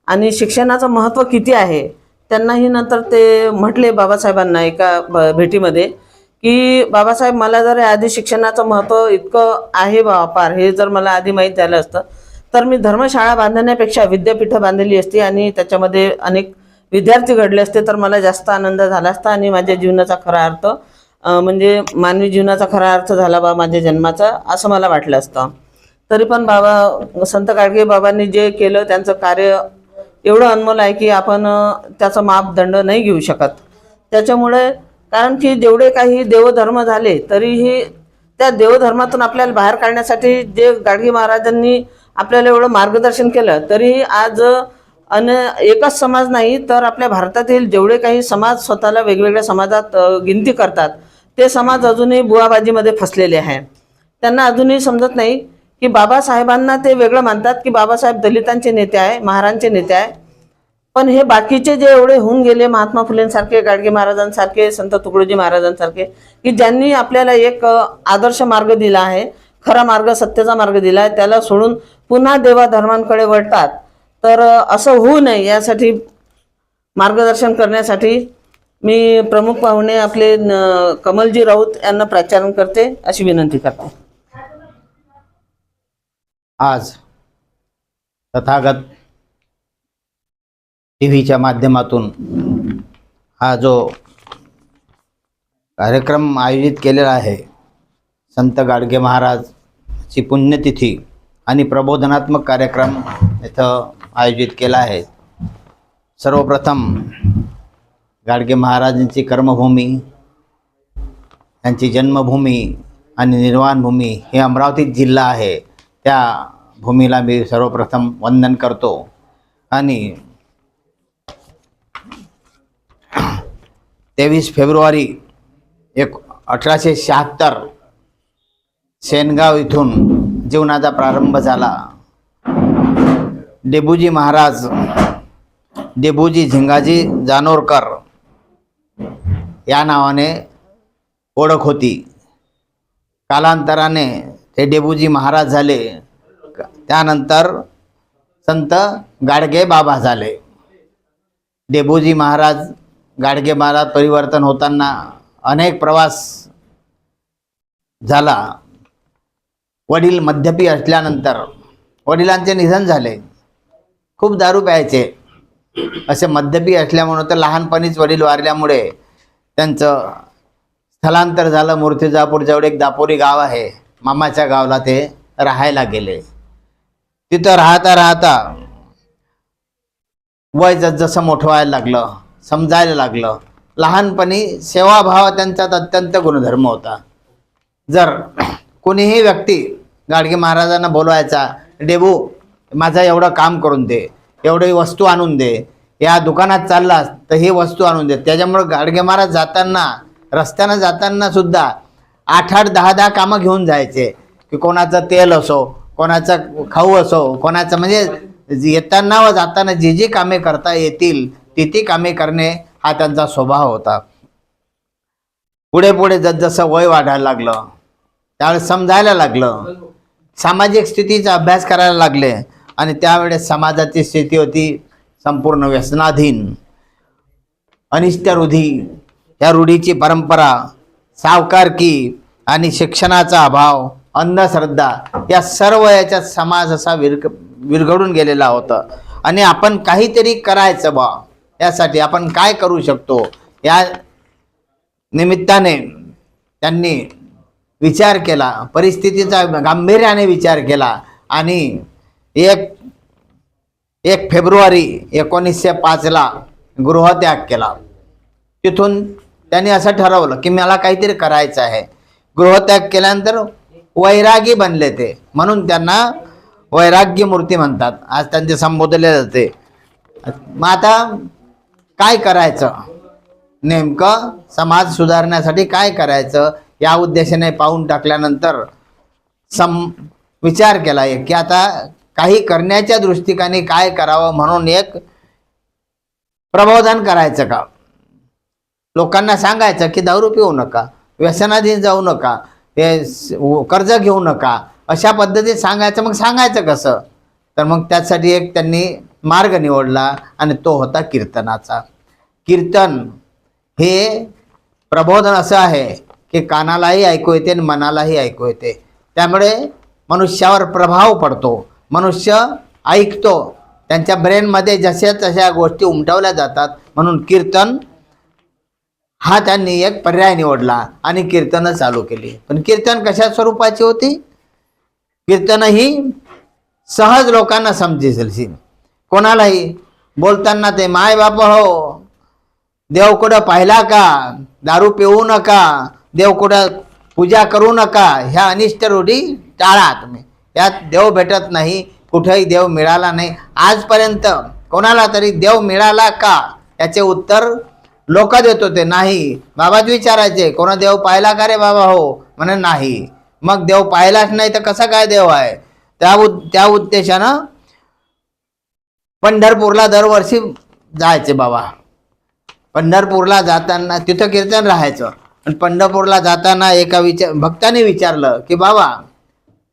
आणि शिक्षणाचं महत्त्व किती आहे. त्यांनाही नंतर ते म्हटले बाबासाहेबांना एका भेटीमध्ये की बाबासाहेब, मला जर आधी शिक्षणाचं महत्त्व इतकं आहे बापार हे जर मला आधी माहीत झालं असतं तर मी धर्मशाळा बांधण्यापेक्षा विद्यापीठं बांधली असती आणि त्याच्यामध्ये अनेक विद्यार्थी घडले असते तर मला जास्त आनंद झाला असता आणि माझ्या जीवनाचा खरा अर्थ म्हणजे मानवी जीवनाचा खरा अर्थ झाला बा माझ्या जन्माचा, असं मला वाटलं असतं. तरी पण बाबा संत गाडगे बाबांनी जे केलं त्यांचं कार्य एवढं अनमोल आहे की आपण त्याचा मापदंड नाही घेऊ शकत. त्याच्यामुळे कारण की जेवढे काही देवधर्म झाले तरीही त्या देवधर्मातून आपल्याला बाहेर काढण्यासाठी जे गाडगे महाराजांनी आपल्याला एवढं मार्गदर्शन केलं, तरीही आज एकच समाज नाही तर आपल्या भारतातील जेवढे काही समाज स्वतःला वेगवेगळ्या समाजात गिनती करतात ते समाज अजूनही बुवाबाजीमध्ये फसलेले आहे. त्यांना अजूनही समजत नाही की बाबासाहेबांना ते वेगळं मानतात की बाबासाहेब दलितांचे नेते आहे, महारांचे नेते आहे. पण हे बाकीचे जे एवढे होऊन गेले महात्मा फुलेंसारखे, गाडगे महाराजांसारखे, संत तुकडोजी महाराजांसारखे की ज्यांनी आपल्याला एक आदर्श मार्ग दिला आहे, खरा मार्ग, सत्याचा मार्ग दिला आहे, त्याला सोडून पुन्हा देवाधर्मांकडे वळतात. तर असं होऊ नये यासाठी मार्गदर्शन करण्यासाठी मी प्रमुख पाहुणे आपले कमलजी राऊत यांना प्राचारण करते अशी विनंती करते. आज तथागत टीव्हीच्या माध्यमातून हा जो कार्यक्रम आयोजित केलेला आहे, संत गाडगे महाराजची पुण्यतिथी आणि प्रबोधनात्मक कार्यक्रम इथं आयोजित केला आहे. सर्वप्रथम गाडगे महाराजांची कर्मभूमी, त्यांची जन्मभूमी आणि निर्वाणभूमी हे अमरावती जिल्हा आहे. त्या भूमीला मी सर्वप्रथम वंदन करतो. आणि 23 फेब्रुवारी 1876 सेनगाव इथून जीवनाचा प्रारंभ झाला. डेबूजी महाराज, डेबूजी झिंगाजी जानोरकर या नावाने ओळख होती. कालांतराने ते डेबूजी महाराज झाले. त्यानंतर संत गाडगे बाबा झाले. डेबूजी महाराज, गाडगे महाराज परिवर्तन होताना अनेक प्रवास झाला. वडील मद्यपी असल्यानंतर वडिलांचे निधन झाले. खूप दारू प्यायचे. असे मद्यपी असल्यामुळे तर लहानपणीच वडील वारल्यामुळे त्यांचं स्थलांतर झालं. मूर्तिजापूर जवळ एक दापोरी गाव आहे, मामाच्या गावाला ते राहायला गेले. तिथं राहता राहता वय जसं मोठं व्हायला लागलं, समजायला लागलं. लहानपणी सेवाभाव त्यांच्यात अत्यंत गुणधर्म होता. जर कोणीही व्यक्ती गाडगे महाराजांना बोलवायचा, डेबू माझं एवढं काम करून दे, एवढी वस्तू आणून दे, या दुकानात चाललास तर ही वस्तू आणून दे. त्याच्यामुळं गाडगे महाराज जाताना, रस्त्यानं जाताना सुद्धा 8-8, 10-10 कामं घेऊन जायचे. की कोणाचं तेल असो, कोणाचं खाऊ असो, कोणाचं म्हणजे येताना व जाताना जी जी कामे करता येतील ती कामे करणे हा त्यांचा स्वभाव होता. पुढे पुढे जसं वय वाढायला लागलं त्यावेळेस समजायला लागलं, सामाजिक स्थितीचा अभ्यास करायला लागले. आणि त्यावेळेस समाजाची स्थिती होती संपूर्ण व्यसनाधीन, अनिष्ट रूढी. या रूढीची परंपरा, सावकारकी आणि शिक्षणाचा अभाव, अंधश्रद्धा या सर्व याच्यात समाज असा विरघडून गेलेला होता. आणि आपण काहीतरी करायचं बा, यासाठी आपण काय करू शकतो या निमित्ताने त्यांनी विचार केला, परिस्थितीचा गांभीर्याने विचार केला. आणि 1 फेब्रुवारी 1905 गृहत्याग केला. तिथून त्यांनी असं ठरवलं की मला काहीतरी करायचं आहे. गृहत्याग केल्यानंतर वैरागी बनले ते, म्हणून त्यांना वैराग्य मूर्ती म्हणतात. आज त्यांचे संबोधले जाते. मग आता काय करायचं, नेमकं समाज सुधारण्यासाठी काय करायचं या उद्देशाने पाऊल टाकल्यानंतर विचार केला की आता काही करण्याच्या दृष्टिकोनाने काय करावं. म्हणून एक प्रबोधन करायचं का, लोकांना सांगायचं की दारू पिऊ नका, व्यसनाधीन जाऊ नका, कर्ज घेऊ नका, अशा पद्धतीत सांगायचं. मग सांगायचं कसं, तर मग त्यासाठी एक त्यांनी मार्ग निवडला आणि तो होता कीर्तनाचा. कीर्तन हे प्रबोधन असं आहे की कानालाही ऐकू येते आणि मनालाही ऐकू येते. त्यामुळे मनुष्यावर प्रभाव पडतो, मनुष्य ऐकतो, त्यांच्या ब्रेनमध्ये जशा तशा गोष्टी उमटवल्या जातात. म्हणून कीर्तन हा त्यांनी एक पर्याय निवडला आणि कीर्तनं चालू केली. पण कीर्तन कशा स्वरूपाची होती, कीर्तन ही सहज लोकांना समजेल. कोणालाही बोलताना ते माय बाप हो, देव कुठं पाहिला का, दारू पिऊ नका, देव कुठं पूजा करू नका, ह्या अनिष्ट रूढी टाळा तुम्ही. यात देव भेटत नाही, कुठेही देव मिळाला नाही. आजपर्यंत कोणाला तरी देव मिळाला का याचे उत्तर लोक देत होते, नाही. बाबाच विचारायचे, कोणा देव पाहिला का रे बाबा, हो म्हणे नाही. मग देव पाहिलाच नाही तर कसा काय देव आहे. त्या उद्देशानं पंढरपूरला दरवर्षी जायचे बाबा. पंढरपूरला जाताना तिथं कीर्तन राहायचं. आणि पंढरपूरला जाताना एका भक्ताने विचारलं की बाबा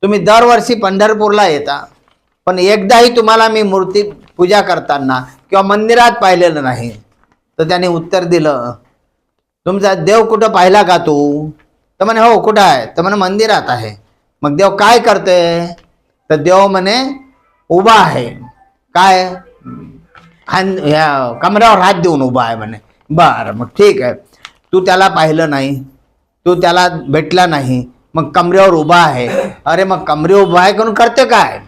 तुम्ही दरवर्षी पंढरपूरला येता, पण एकदाही तुम्हाला मी मूर्ती पूजा करताना किंवा मंदिरात पाहिलेलं नाही. तर त्याने उत्तर दिलं, तुमचा देव कुठं पाहिला का तू, तर म्हणे हो कुठं आहे, तर म्हणे मंदिरात आहे. मग देव काय करते, तर देव म्हणे उभा आहे. काय, ह्या कमऱ्यावर हात देऊन उभा आहे म्हणे. बरं मग ठीक आहे, तू त्याला पाहिलं नाही, तू त्याला भेटला नाही, मग कमरेवर उभा आहे. अरे मग कमरे उभा आहे करून करते काय,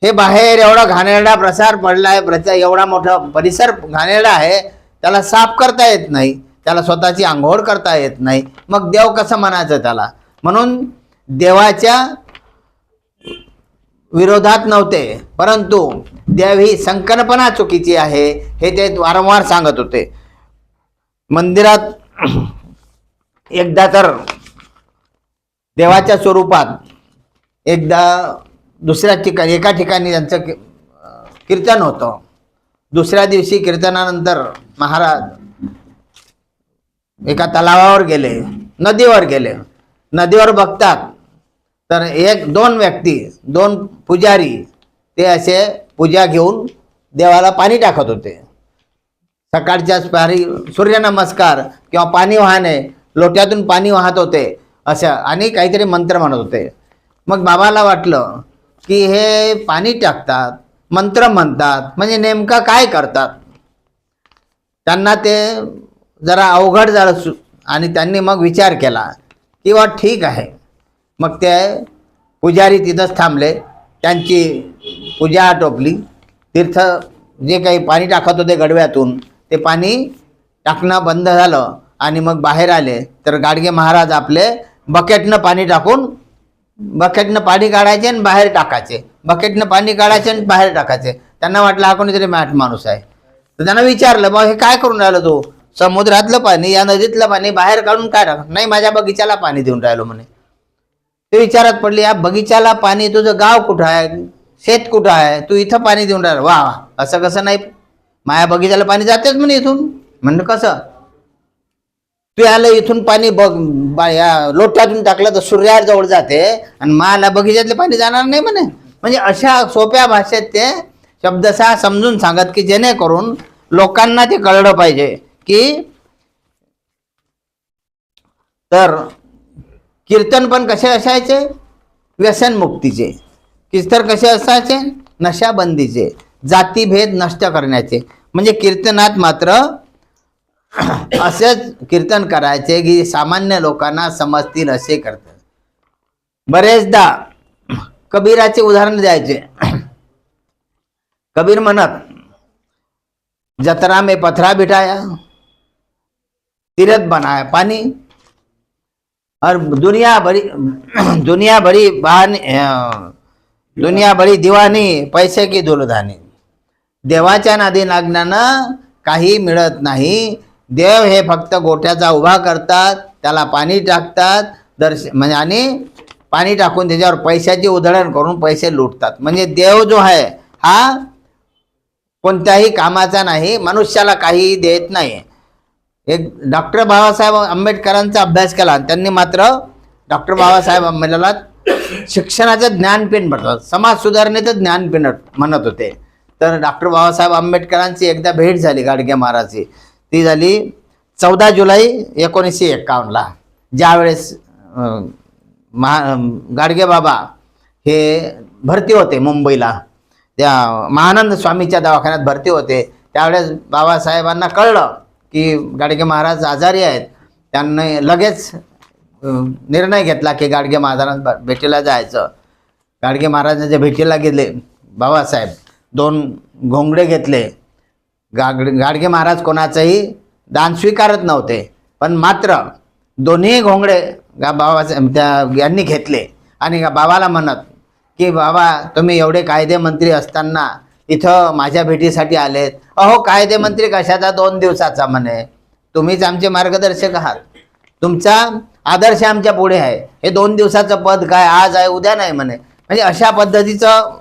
हे बाहेर एवढा घाणेरडा प्रसार पडला आहे, एवढा मोठा परिसर घाणेरडा आहे, त्याला साफ करता येत नाही, त्याला स्वतःची आंघोळ करता येत नाही. मग देव कसं म्हणायचं त्याला. म्हणून देवाच्या विरोधात नव्हते, परंतु देव ही संकल्पना चुकीची आहे हे ते वारंवार सांगत होते. मंदिरात एकदा तर देवाच्या स्वरूपात, एकदा दुसऱ्या ठिकाणी, एका ठिकाणी त्यांचं कीर्तन होतं. दुसऱ्या दिवशी कीर्तनानंतर महाराज एका तलावावर गेले, नदीवर गेले. नदीवर बघतात तर दोन व्यक्ती, दोन पुजारी, ते असे पूजा घेऊन देवाला पाणी टाकत होते. सकाळच्याच पारी सूर्यनमस्कार किंवा पाणी वाहणे, लोट्यातून पाणी वाहत होते असं, आणि काहीतरी मंत्र म्हणत होते. मग बाबाला वाटलं की हे पाणी टाकतात, मंत्र म्हणतात, म्हणजे नेमका काय करतात. त्यांना ते जरा अवघड झालं आणि त्यांनी मग विचार केला की वा ठीक आहे. मग ते पुजारी तिथंच थांबले, त्यांची पूजा आटोपली. तीर्थ जे काही पाणी टाकत होते गडव्यातून, ते पाणी टाकणं बंद झालं आणि मग बाहेर आले. तर गाडगे महाराज आपले बकेटनं पाणी टाकून, बकेटनं पाणी काढायचे आणि बाहेर टाकायचे, बकेटनं पाणी काढायचे आणि बाहेर टाकायचे. त्यांना वाटलं हा कोणीतरी मॅट माणूस आहे. तर त्यांना विचारलं, मग हे काय करून राहिलं तू? समुद्रातलं पाणी, या नदीतलं पाणी बाहेर काढून काय टाक? नाही, माझ्या बगीच्याला पाणी देऊन राहिलो म्हणे. ते विचारात पडले, या बगीच्याला पाणी, तुझं गाव कुठं आहे, शेत कुठं आहे, तू इथं पाणी देऊन राहिलं? वा वा, असं कसं नाही, माझ्या बगीच्याला पाणी जातेच म्हणे इथून. म्हणलं कसं? तू याला इथून पाणी या लोट्यातून टाकलं तर सूर्यावर जवळ जाते आणि मला बगीच्यातले पाणी जाणार नाही म्हणे. म्हणजे अशा सोप्या भाषेत ते शब्दशः समजून सांगत की जेणेकरून लोकांना ते कळलं पाहिजे की. तर कीर्तन पण कसे असायचे? व्यसनमुक्तीचे. कीर्तन कसे असायचे? नशाबंदीचे, जातीभेद नष्ट करण्याचे. म्हणजे कीर्तनात मात्र असेच कीर्तन करायचे की सामान्य लोकांना समजतील असे करतात. बरेचदा कबीराचे उदाहरण द्यायचे. कबीर म्हणत, जतरा में पथरा बिठाया, तीरथ बनाया पानी, और दुनिया बड़ी दीवानी, पैसे की दुलधानी. देवाच्या नादी लागण्यानं काही मिळत नाही. देव हे फक्त गोठ्याचा उभा करतात, त्याला पाणी टाकतात म्हणजे, आणि पाणी टाकून त्याच्यावर पैशाची उधळण करून पैसे लुटतात. म्हणजे देव जो आहे हा कोणत्याही कामाचा नाही, मनुष्याला काही देत नाही. एक डॉक्टर बाबासाहेब आंबेडकरांचा अभ्यास केला, त्यांनी मात्र डॉक्टर बाबासाहेब आंबेडकरला शिक्षणाचं ज्ञानपीठ म्हणतात, समाज सुधारणेचं ज्ञानपीठ म्हणत होते. तर डॉक्टर बाबासाहेब आंबेडकरांची एकदा भेट झाली गाडगे महाराजची. ती झाली 14 जुलै 1951ला, ज्यावेळेस गाडगे बाबा हे भरती होते मुंबईला, त्या महानंद स्वामीच्या दवाखान्यात भरती होते. त्यावेळेस बाबासाहेबांना कळलं की गाडगे महाराज आजारी आहेत. त्यांनी लगेच निर्णय घेतला की गाडगे महाराजांना भेटीला जायचं. गाडगे महाराजांच्या भेटीला गेले बाबासाहेब. 2 घोंगडे घेतले. गाडगे महाराज कोणाचंही दान स्वीकारत नव्हते, पण मात्र दोन्ही घोंगडे बाबासाहेब यांनी घेतले आणि बाबाला म्हणत की बाबा, तुम्ही एवढे कायदेमंत्री असताना इथं माझ्या भेटीसाठी आलेत. अहो, कायदेमंत्री कशाचा 2 दिवसाचा म्हणे, तुम्हीच आमचे मार्गदर्शक आहात, तुमचा आदर्श आमच्या पुढे आहे. हे 2 दिवसाचं पद काय, आज आहे उद्या नाही म्हणे. म्हणजे अशा पद्धतीचं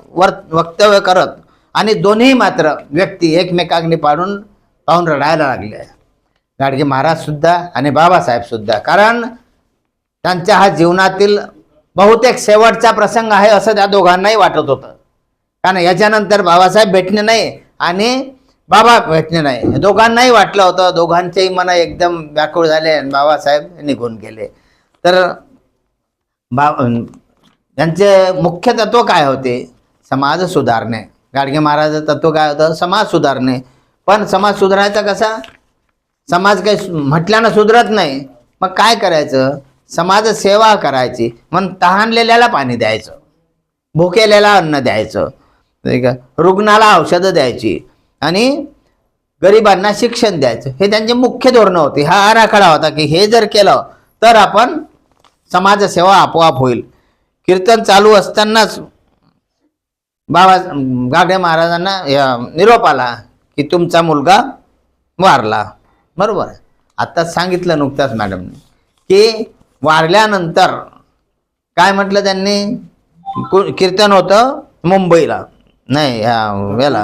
वक्तव्य करत, आणि दोन्ही मात्र व्यक्ती एकमेकांनी पाहून रडायला लागले, गाडगे महाराज सुद्धा आणि बाबासाहेब सुद्धा. कारण त्यांच्या हा जीवनातील बहुतेक शेवटचा प्रसंग आहे असं त्या दोघांनाही वाटत होतं. कारण याच्यानंतर बाबासाहेब भेटणे नाही आणि बाबा भेटणे नाही, दोघांनाही वाटलं होतं. दोघांचेही मन एकदम व्याकुळ झाले आणि बाबासाहेब निघून गेले. तर त्यांचे मुख्य तत्व काय होते? समाज सुधारणे. गाडगे महाराजाचं तत्व काय होतं? समाज सुधारणे. पण समाज सुधारायचा कसा? समाज काही म्हटल्यानं सुधरत नाही. मग काय करायचं? समाज सेवा करायची. म्हणून तहानलेल्याला पाणी द्यायचं, भुकेलेला अन्न द्यायचं, रुग्णाला औषधं द्यायची आणि गरिबांना शिक्षण द्यायचं. हे त्यांचे मुख्य धोरणं होती. हा आराखडा होता की हे जर केलं तर आपण समाजसेवा आपोआप होईल. कीर्तन चालू असतानाच गाडगे महाराजांना निरोप आला की तुमचा मुलगा वारला. बरोबर. आत्ताच सांगितलं नुकताच मॅडमने की वारल्यानंतर काय म्हटलं त्यांनी, कीर्तन होतं मुंबईला, नाही याला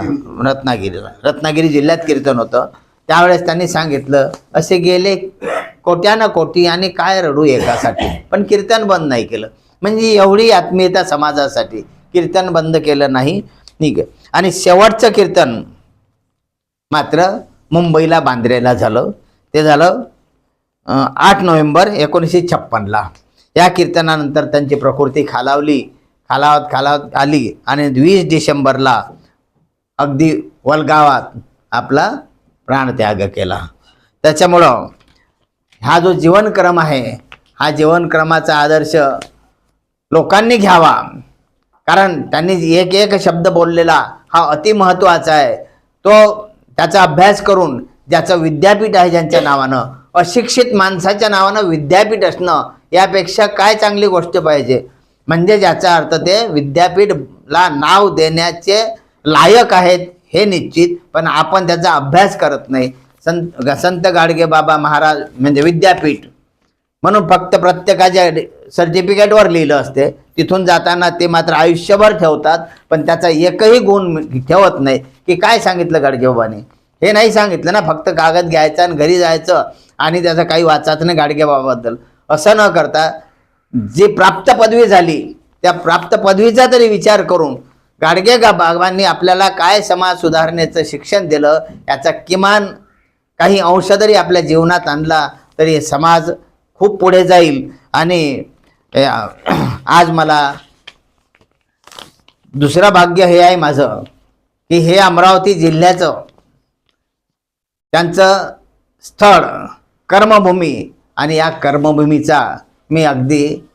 रत्नागिरी जिल्ह्यात कीर्तन होतं. त्यावेळेस त्यांनी सांगितलं असे गेले कोट्यानं कोटी आणि काय रडू एकासाठी, पण कीर्तन बंद नाही केलं. म्हणजे एवढी आत्मीयता समाजासाठी, कीर्तन बंद केलं नाही. ठीक आहे. आणि शेवटचं कीर्तन मात्र मुंबईला बांद्रेला झालं. ते झालं 8 नोव्हेंबर 1956ला. या कीर्तनानंतर त्यांची प्रकृती खालावत आली आणि 20 डिसेंबरला अगदी वलगावात आपला प्राणत्याग केला. त्याच्यामुळं हा जो जीवनक्रम आहे, हा जीवनक्रमाचा आदर्श लोकांनी घ्यावा. कारण त्यांनी एक एक शब्द बोललेला हा अतिमहत्त्वाचा आहे. तो त्याचा अभ्यास करून, ज्याचं विद्यापीठ आहे ज्यांच्या नावानं, अशिक्षित माणसाच्या नावानं विद्यापीठ असणं यापेक्षा काय चांगली गोष्ट पाहिजे. म्हणजे ज्याचा अर्थ ते विद्यापीठला नाव देण्याचे लायक आहेत हे निश्चित, पण आपण त्याचा अभ्यास करत नाही. संत गाडगे बाबा महाराज म्हणजे विद्यापीठ म्हणून फक्त प्रत्येकाच्या सर्टिफिकेटवर लिहिलं असते. तिथून जाताना ते मात्र आयुष्यभर ठेवतात, पण त्याचा एकही गुण ठेवत नाही की काय सांगितलं गाडगेबाबांनी. हे नाही सांगितलं ना, फक्त कागद घ्यायचा आणि घरी जायचं आणि त्याचं काही वाचायचं नाही गाडगेबाबाबद्दल. असं न करता जी प्राप्त पदवी झाली त्या प्राप्त पदवीचा तरी विचार करून गाडगेबाबांनी आपल्याला काय समाज सुधारणेचं शिक्षण दिलं याचा किमान काही अंश तरी आपल्या जीवनात आणला तरी समाज खूप पुढे जाईल. आणि आज मला दुसरं भाग्य हे आहे माझं की हे अमरावती जिल्ह्याचं त्यांचं स्थळ कर्मभूमी, आणि या कर्मभूमीचा मी अगदी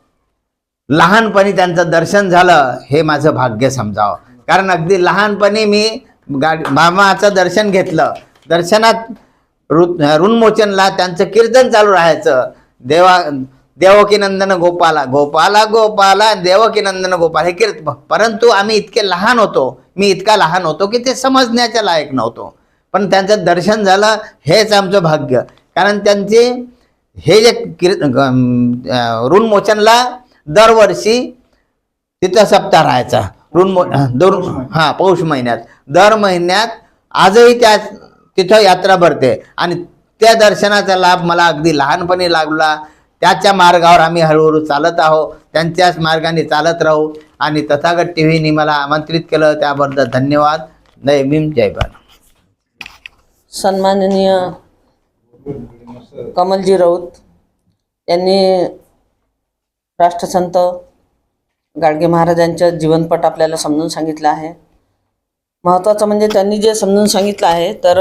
लहानपणी त्यांचं दर्शन झालं हे माझं भाग्य समजावं. कारण अगदी लहानपणी मी मामाचं दर्शन घेतलं. दर्शनात ऋन्मोचनला त्यांचं कीर्तन चालू राहायचं. देवकी नंदन गोपाला गोपाला गोपाला देवकी नंदन गोपाल हे कीर्तन. परंतु आम्ही इतके लहान होतो, मी इतका लहान होतो की ते समजण्याच्या लायक नव्हतो. पण त्यांचं दर्शन झालं हेच आमचं भाग्य. कारण त्यांचे हे जे ऋन्मोचनला दरवर्षी तिथं सप्ताह राहायचा. पौष महिन्यात दर महिन्यात आजही त्या तिथं यात्रा भरते आणि त्या दर्शनाचा लाभ मला अगदी लहानपणी लागला. त्याच्या मार्गावर आम्ही हळूहळू चालत आहोत. त्यांच्याच मार्गाने चालत राहू. आणि तथागत टीव्हीने मला आमंत्रित केलं त्याबद्दल धन्यवाद. जय भीम जय भारत. सन्माननीय कमलजी राऊत यांनी राष्ट्रसंत गाडगे महाराजांचं जीवनपट आपल्याला समजून सांगितलं आहे. महत्त्वाचं म्हणजे त्यांनी जे समजून सांगितलं आहे तर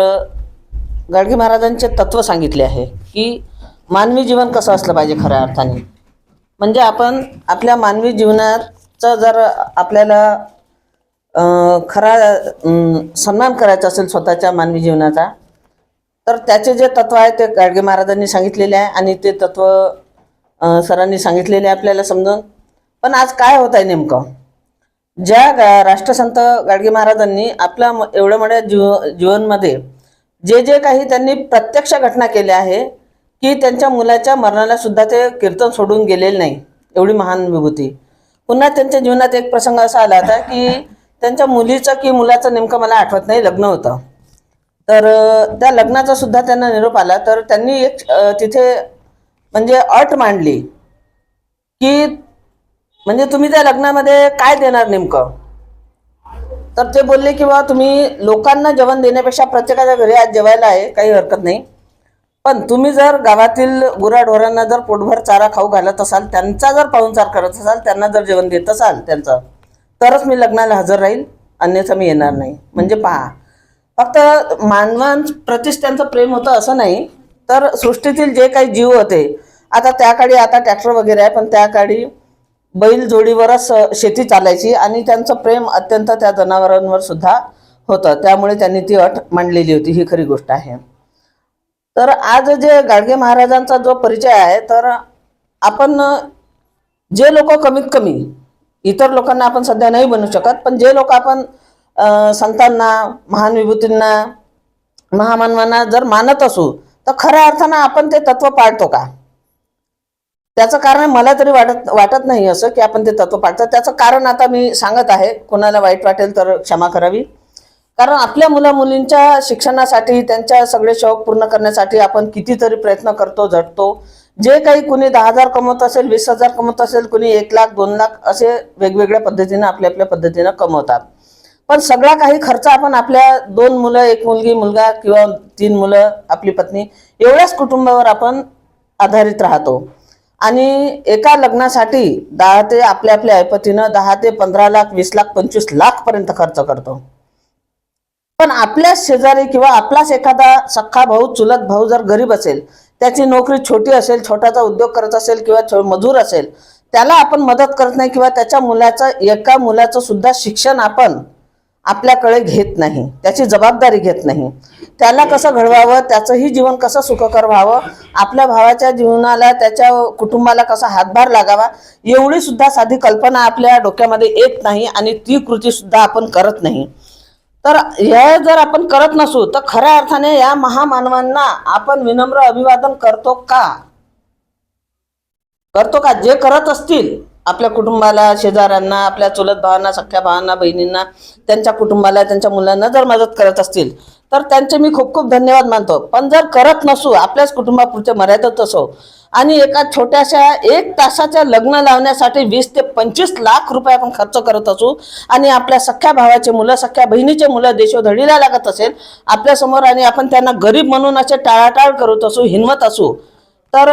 गाडगे महाराजांचे तत्त्व सांगितले आहे की मानवी जीवन कसं असलं पाहिजे खऱ्या अर्थाने. म्हणजे आपण आपल्या मानवी जीवनाचा जर आपल्याला खरा सन्मान करायचा असेल स्वतःच्या मानवी जीवनाचा, तर त्याचे जे तत्व आहे ते गाडगे महाराजांनी सांगितलेले आहे आणि ते तत्व सरांनी सांगितलेले आपल्याला समजून. पण आज काय होत आहे नेमकं, ज्या राष्ट्रसंत गाडगे महाराजांनी आपल्या एवढ्या मोठ्या जीवनमध्ये जे जे काही त्यांनी प्रत्यक्ष घटना केल्या आहे की त्यांच्या मुलाच्या मरणाला सुद्धा ते कीर्तन सोडून गेलेले नाही, एवढी महान विभूती. पुन्हा त्यांच्या जीवनात एक प्रसंग असा आला होता की त्यांच्या मुलीचं की मुलाचं नेमकं मला आठवत नाही लग्न होतं. तर त्या लग्नाचा सुद्धा त्यांना निरोप आला. तर त्यांनी एक तिथे म्हणजे अट मांडली की म्हणजे तुम्ही त्या लग्नामध्ये काय देणार नेमकं. तर ते बोलले की बा तुम्ही लोकांना जेवण देण्यापेक्षा प्रत्येकाच्या घरी आज जेवायला आहे, काही हरकत नाही, पण तुम्ही जर गावातील गुराढोरांना जर पोटभर चारा खाऊ घालत असाल, त्यांचा जर पाहुणचार करत असाल, त्यांना जर जेवण देत असाल त्यांचं, तरच मी लग्नाला हजर राहील, अन्यथा मी येणार नाही. म्हणजे पहा, फक्त मानवांप्रतीच त्यांचं प्रेम होतं असं नाही, तर सृष्टीतील जे काही जीव होते, आता त्या काळी आता ट्रॅक्टर वगैरे आहे, पण त्या काळी बैल जोडीवरच शेती चालायची आणि त्यांचं प्रेम अत्यंत त्या जनावरांवर सुद्धा होतं. त्यामुळे त्यांनी ती अट मांडलेली होती, ही खरी गोष्ट आहे. तर आज जे गाडगे महाराजांचा जो परिचय आहे, तर आपण जे लोक कमीत कमी, इतर लोकांना आपण सध्या नाही बनवू शकत, पण जे लोक आपण संतांना, महान विभूतींना, महामानवांना जर मानत असू, तर खऱ्या अर्थानं आपण ते तत्व पाळतो का? त्याचं कारण मला तरी वाटत नाही असं की आपण ते तत्व पाळतो. त्याचं कारण आता मी सांगत आहे, कोणाला वाईट वाटेल तर क्षमा करावी. कारण आपल्या मुलींच्या शिक्षणासाठी, त्यांच्या सगळे शौक पूर्ण करण्यासाठी आपण कितीतरी प्रयत्न करतो, झटतो. जे काही कुणी 10,000 कमवत असेल, 20,000 कमवत असेल, कुणी 1,00,000 2,00,000 असे वेगवेगळ्या पद्धतीने आपल्या पद्धतीनं कमवतात. पण सगळा काही खर्च आपण आपल्या 2 मुलं, 1 मुलगी, मुलगा किंवा 3 मुलं, आपली पत्नी एवढ्याच कुटुंबावर आपण आधारित राहतो. आणि एका लग्नासाठी 10 ते आपल्या ऐपतीनं 10 ते 15 लाख, 20 लाख, 25 लाख पर्यंत खर्च करतो. पण आपल्या शेजारी किंवा आपलाच एखादा सख्खा भाऊ, चुलत भाऊ जर गरीब असेल, त्याची नोकरी छोटी असेल, छोटाचा उद्योग करत असेल किंवा मजूर असेल, त्याला आपण मदत करत नाही किंवा त्याच्या एका मुलाचं सुद्धा शिक्षण आपण आपल्याकडे घेत नाही, त्याची जबाबदारी घेत नाही. त्याला कसं घडवावं, त्याचंही जीवन कसं सुखकर व्हावं, आपल्या भावाच्या जीवनाला, त्याच्या कुटुंबाला कसा हातभार लागावा, एवढी सुद्धा साधी कल्पना आपल्या डोक्यामध्ये येत नाही आणि ती कृती सुद्धा आपण करत नाही. तर हे जर आपण करत नसू तर खऱ्या अर्थाने या महामानवांना आपण विनम्र अभिवादन करतो का? जे करत असतील आपल्या कुटुंबाला, शेजाऱ्यांना, आपल्या चुलत भावांना, सख्ख्या भावांना, बहिणींना, त्यांच्या कुटुंबाला, त्यांच्या मुलांना जर मदत करत असतील तर त्यांचे मी खूप खूप धन्यवाद मानतो. पण जर करत नसू, आपल्याच कुटुंबापुरते मर्यादित असो आणि एका छोट्याशा 1 तासाच्या लग्न लावण्यासाठी 20 ते 25 लाख रुपये आपण खर्च करत असू आणि आपल्या सख्ख्या भावाचे मुलं, सख्ख्या बहिणीचे मुलं देशोधडीला लागत असेल आपल्यासमोर आणि आपण त्यांना गरीब म्हणून असे टाळाटाळ करत असू, हिनवत असू, तर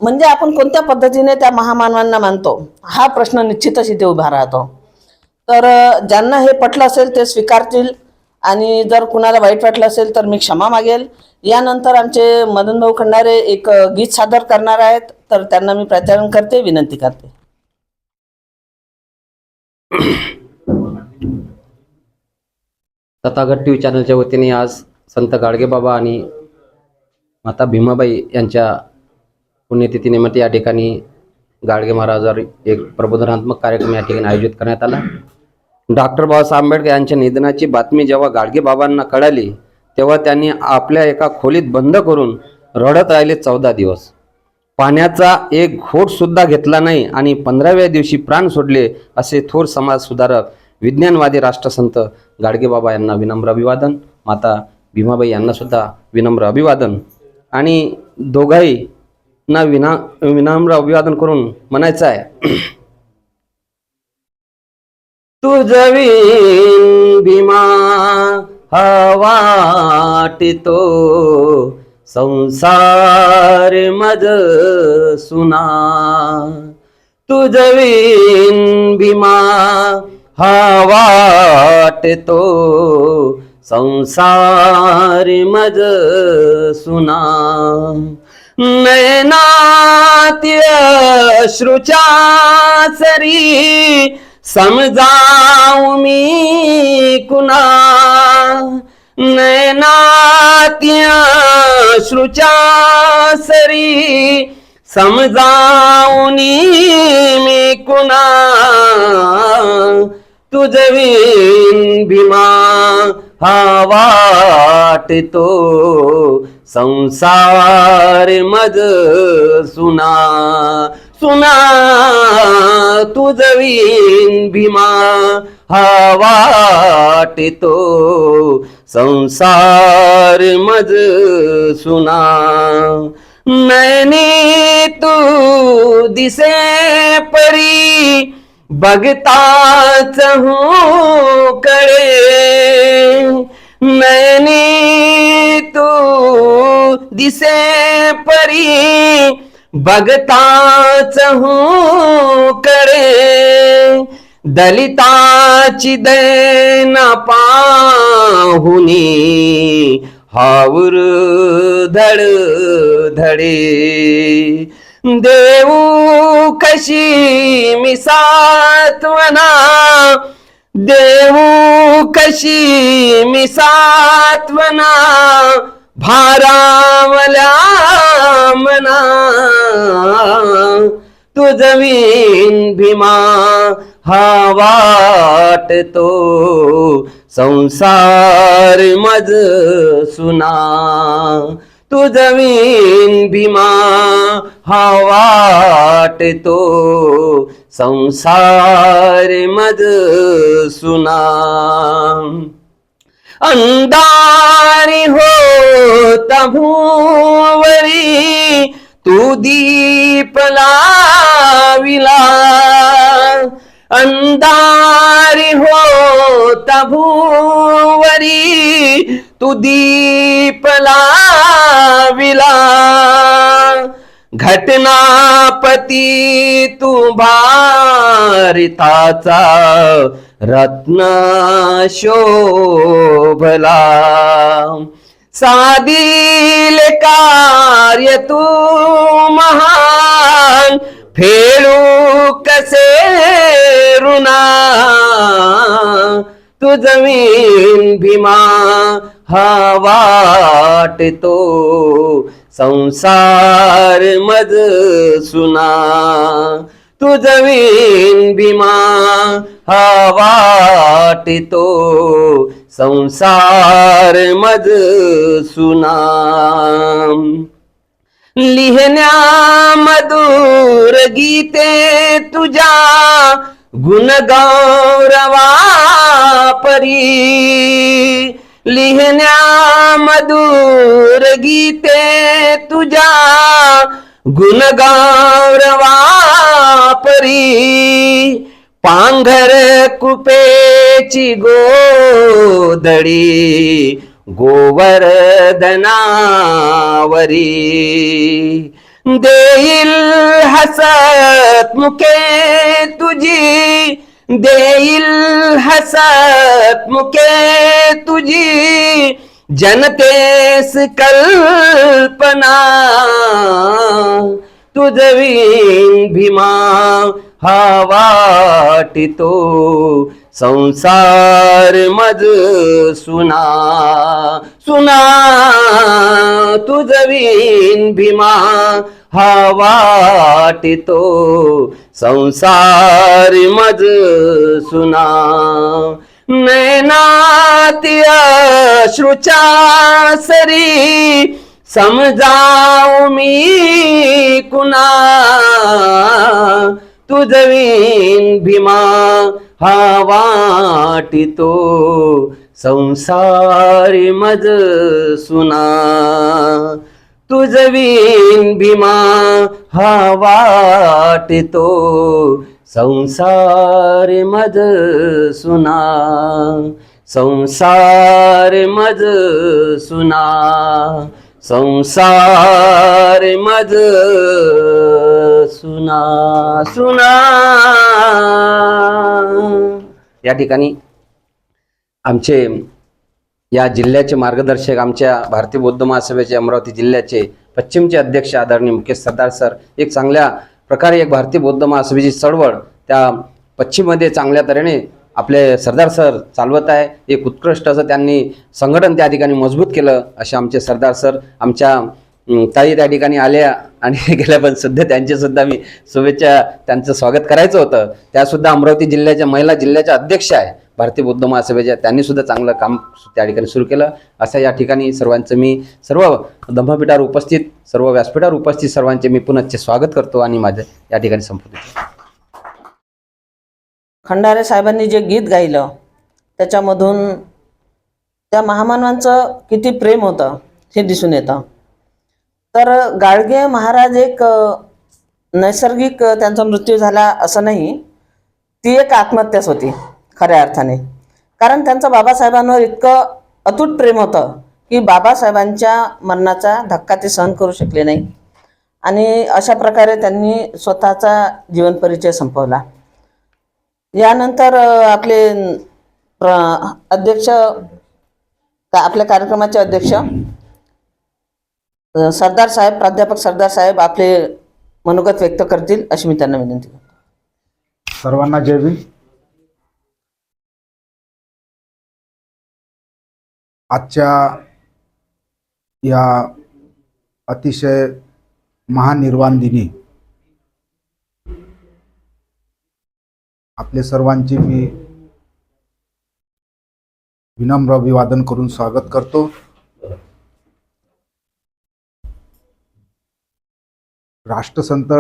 म्हणजे आपण कोणत्या पद्धतीने त्या महामानवांना मानतो, हा प्रश्न निश्चितच इथे उभा राहतो. तर ज्यांना हे पटलं असेल ते स्वीकारतील आणि जर कुणाला वाईट वाटलं असेल तर मी क्षमा मागेल. यानंतर आमचे मदन भाऊ खंडारे एक गीत सादर करणार आहेत, तर त्यांना मी प्रार्थना करते, विनंती करते. तथागत टीव्ही चॅनलच्या वतीने आज संत गाडगेबाबा आणि माता भीमाबाई यांच्या पुण्यतिथीनिमित्त या ठिकाणी गाडगे महाराजांवर एक प्रबोधनात्मक कार्यक्रम या ठिकाणी आयोजित करण्यात आला. डॉक्टर बाबासाहेब आंबेडकर यांच्या निधनाची बातमी जेव्हा गाडगे बाबांना कळाली तेव्हा त्यांनी आपल्या एका खोलीत बंद करून रडत राहिले 14 दिवस. पाण्याचा एक घोट सुद्धा घेतला नाही आणि 15व्या दिवशी प्राण सोडले. असे थोर समाज सुधारक, विज्ञानवादी राष्ट्रसंत गाडगेबाबा यांना विनम्र अभिवादन. माता भीमाबाई यांना सुद्धा विनम्र अभिवादन. आणि दोघाही ना विनम्र अभिवादन करून म्हणायचं आहे, तुझवीन भीमा हा वाटितो संसार मज सुना. तुझवीन भीमा हा वाटितो संसार मज सुना. नयनात्य अश्रुच्या सरी समजाऊ मी कुणा. नयनात्य अश्रुच्या सरी समजाऊनी मी कुणा. तुझवीन भीमा हा वाटितो संसार मज सुना. सुना तुझवीन भीमा हा वाटितो संसार मज सुना. नैनी तू दिसे परी बघताच हूँ कळे. नैनी तू दिसे परी बघताच हूँ कळे. दलिताची दैना पाहुनी हावर धड धडे. देऊ कशी मी सात्वना. देऊ कशी मी सात्वना. भारावल्या मना. तुझवीन भीमा हा वाटतो संसार मज सुना. तुझवीन भीमा हा वाटतो संसार मज सुना अंधारी होता भूवरी तू दीप लाविला अंधारी होता भूवरी तू दीप लाविला घटनापती तू भारताचा रत्न शोभला साधील कार्य तू महान फेडू कसे ऋणा तू जमीन भीमा हा वाटतो संसार मज सुना तू जमीन भीमा हा वाटतो संसार मज सुना लिहिण्या मधुर गीते तुझ्या गुणगौरवा परी लिहिण्या मधुर गीते तुझ्या गुणगौरवा परी पांघर कुपेची गोदडी गोवर्धनावरी देईल हसत मुखे तुझी देईल हसत मुखे तुझी जनतेस कल्पना तुझवीन भीमा हा वाटितो संसार मज सुना सुना तुझवीन भीमा हा वाटितो संसार मज सुना नैनाती अश्रुचा सरी समजाऊ मी कुणा तुझवीन भीमा हा वाटितो संसार मज सुना तुझवीन भीमा हा वाटितो संसार मज सुना संसार मज सुना संसार मज सुना सुना या ठिकाणी आमचे या जिल्ह्याचे मार्गदर्शक आमच्या भारतीय बौद्ध महासभेचे अमरावती जिल्ह्याचे पश्चिमचे अध्यक्ष आदरणीय मुकेश सरदार सर एक चांगल्या प्रकारे एक भारतीय बौद्ध महासभेची चळवळ त्या पश्चिममध्ये चांगल्या तऱ्हेने आपले सरदार सर चालवत आहे एक उत्कृष्ट असं त्यांनी संघटन त्या ठिकाणी मजबूत केलं असे आमचे सरदार सर आमच्या ताई त्या ठिकाणी आल्या आणि गेल्या पण सध्या त्यांचे सुद्धा मी शुभेच्छा त्यांचं स्वागत करायचं होतं त्यासुद्धा अमरावती जिल्ह्याच्या महिला जिल्ह्याच्या अध्यक्ष आहे भारतीय बौद्ध महासभेच्या त्यांनी सुद्धा चांगलं काम त्या ठिकाणी सुरू केलं असं या ठिकाणी सर्वांचं मी सर्व धम्मपीठावर उपस्थित सर्व व्यासपीठावर उपस्थित सर्वांचे मी पुनश्च स्वागत करतो आणि माझं या ठिकाणी संपूर्ण खंडारे साहेबांनी जे गीत गायलं त्याच्यामधून त्या महामानवांचं किती प्रेम होतं हे दिसून येतं. तर गाडगे महाराज एक नैसर्गिक त्यांचा मृत्यू झाला असं नाही, ती एक आत्महत्याच होती खऱ्या अर्थाने. कारण त्यांचं बाबासाहेबांवर इतकं अतूट प्रेम होतं की बाबासाहेबांच्या मरणाचा धक्का ते सहन करू शकले नाही आणि अशा प्रकारे त्यांनी स्वतःचा जीवनपरिचय संपवला. यानंतर आपले अध्यक्ष आपल्या कार्यक्रमाचे अध्यक्ष सरदार साहेब प्राध्यापक सरदार साहेब आपले मनोगत व्यक्त करतील अशी मी त्यांना विनंती करतो. सर्वांना जय भीम. आजच्या या अतिशय महानिर्वाण दिनी आपले सर्वांची मी विनम्र अभिवादन करून स्वागत करतो. राष्ट्रसंत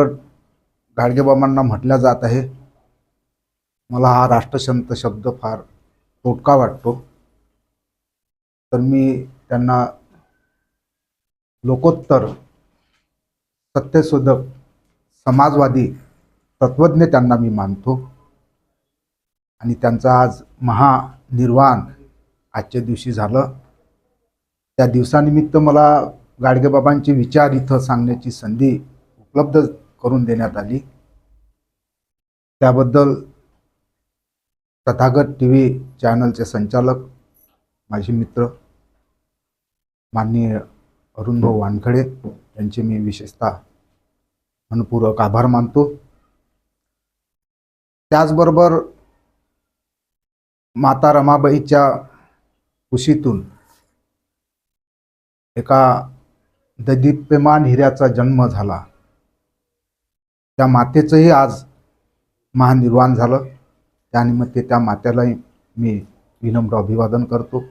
गाडगेबाबांना म्हटल्या जात आहे. मला हा राष्ट्रसंत शब्द फार तोटका वाटतो, तर मी त्यांना लोकोत्तर, सत्यशोधक, समाजवादी तत्वज्ञ त्यांना मी मानतो. आणि त्यांचा आज महानिर्वाण आजच्या दिवशी झालं. त्या दिवसानिमित्त मला गाडगेबाबांचे विचार इथं सांगण्याची संधी उपलब्ध करून देण्यात आली. त्याबद्दल तथागत TV चॅनलचे संचालक, माझे मित्र माननीय अरुणभाऊ वानखडे यांचे मी विशेषतः मनपूर्वक आभार मानतो. त्याचबरोबर माता रमाबाईच्या कुशीतून एका दैदिप्यमान हिऱ्याचा जन्म झाला. त्या मातेचंही आज महानिर्वाण झालं. त्यानिमित्त त्या मातेलाही मी विनम्र अभिवादन करतो.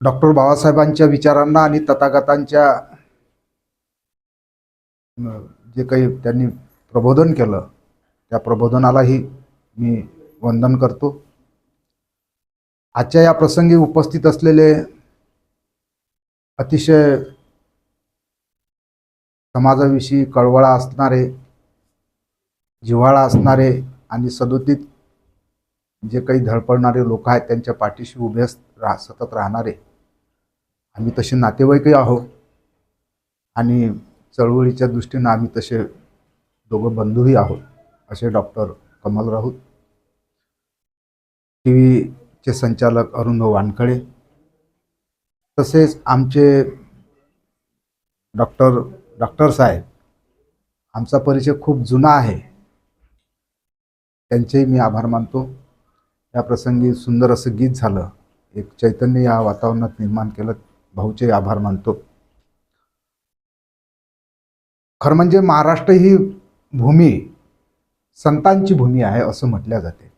डॉक्टर बाबासाहेबांच्या विचारांना आणि तथागतांच्या जे काही त्यांनी प्रबोधन केलं त्या प्रबोधनालाही मी वंदन करतो. आजच्या या प्रसंगी उपस्थित असलेले अतिशय समाजाविषयी कळवळा असणारे, जिव्हाळा असणारे आणि सदोदित जे काही धडपडणारे लोक आहेत त्यांच्या पाठीशी उभे सतत राहणारे, आम्ही तसे नातेवाईकही आहोत आणि चळवळीच्या दृष्टीनं आम्ही तसे दोघं बंधूही आहोत, असे डॉक्टर कमल राऊत, TVचे संचालक अरुणभाऊ वानखडे, तसेच आमचे डॉक्टर साहेब, आमचा परिचय खूप जुना आहे, त्यांचेही मी आभार मानतो. या प्रसंगी सुंदर असं गीत झालं, एक चैतन्य या वातावरणात निर्माण केलं, भाऊचे आभार मानतो. खरं म्हणजे महाराष्ट्र ही भूमी संतांची भूमी आहे असं म्हटल्या जाते.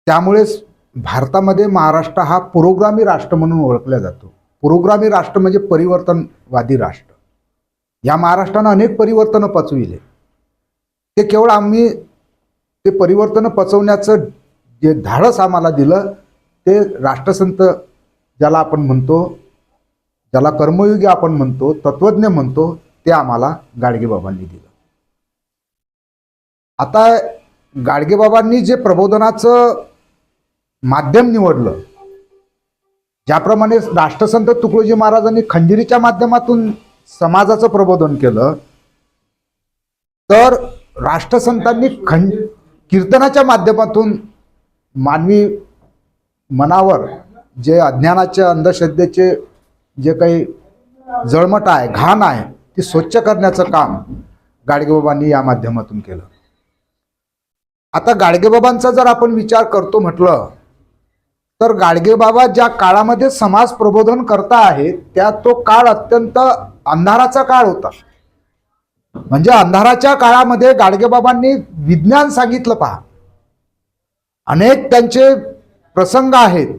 त्यामुळेच भारतामध्ये महाराष्ट्र हा पुरोगामी राष्ट्र म्हणून ओळखला जातो. पुरोगामी राष्ट्र म्हणजे परिवर्तनवादी राष्ट्र. या महाराष्ट्रानं अनेक परिवर्तनं पचविले. ते केवळ आम्ही ते परिवर्तन पचवण्याचं जे धाडस आम्हाला दिलं ते राष्ट्रसंत ज्याला आपण म्हणतो, ज्याला कर्मयोगी आपण म्हणतो, तत्वज्ञ म्हणतो, ते आम्हाला गाडगेबाबांनी दिलं. आता गाडगेबाबांनी जे प्रबोधनाचं माध्यम निवडलं, ज्याप्रमाणे राष्ट्रसंत तुकडोजी महाराजांनी खंजिरीच्या माध्यमातून समाजाचं प्रबोधन केलं, तर राष्ट्रसंतांनी कीर्तनाच्या माध्यमातून मानवी मनावर जे अज्ञानाचे, अंधश्रद्धेचे जे काही जळमट आहे, घाण आहे, ती स्वच्छ करण्याचं काम गाडगेबाबांनी या माध्यमातून केलं. आता गाडगेबाबांचा जर आपण विचार करतो म्हटलं तर गाडगेबाबा ज्या काळामध्ये समाज प्रबोधन करता आहेत त्या तो काळ अत्यंत अंधाराचा काळ होता. म्हणजे अंधाराच्या काळामध्ये गाडगेबाबांनी विज्ञान सांगितलं. पहा, अनेक त्यांचे प्रसंग आहेत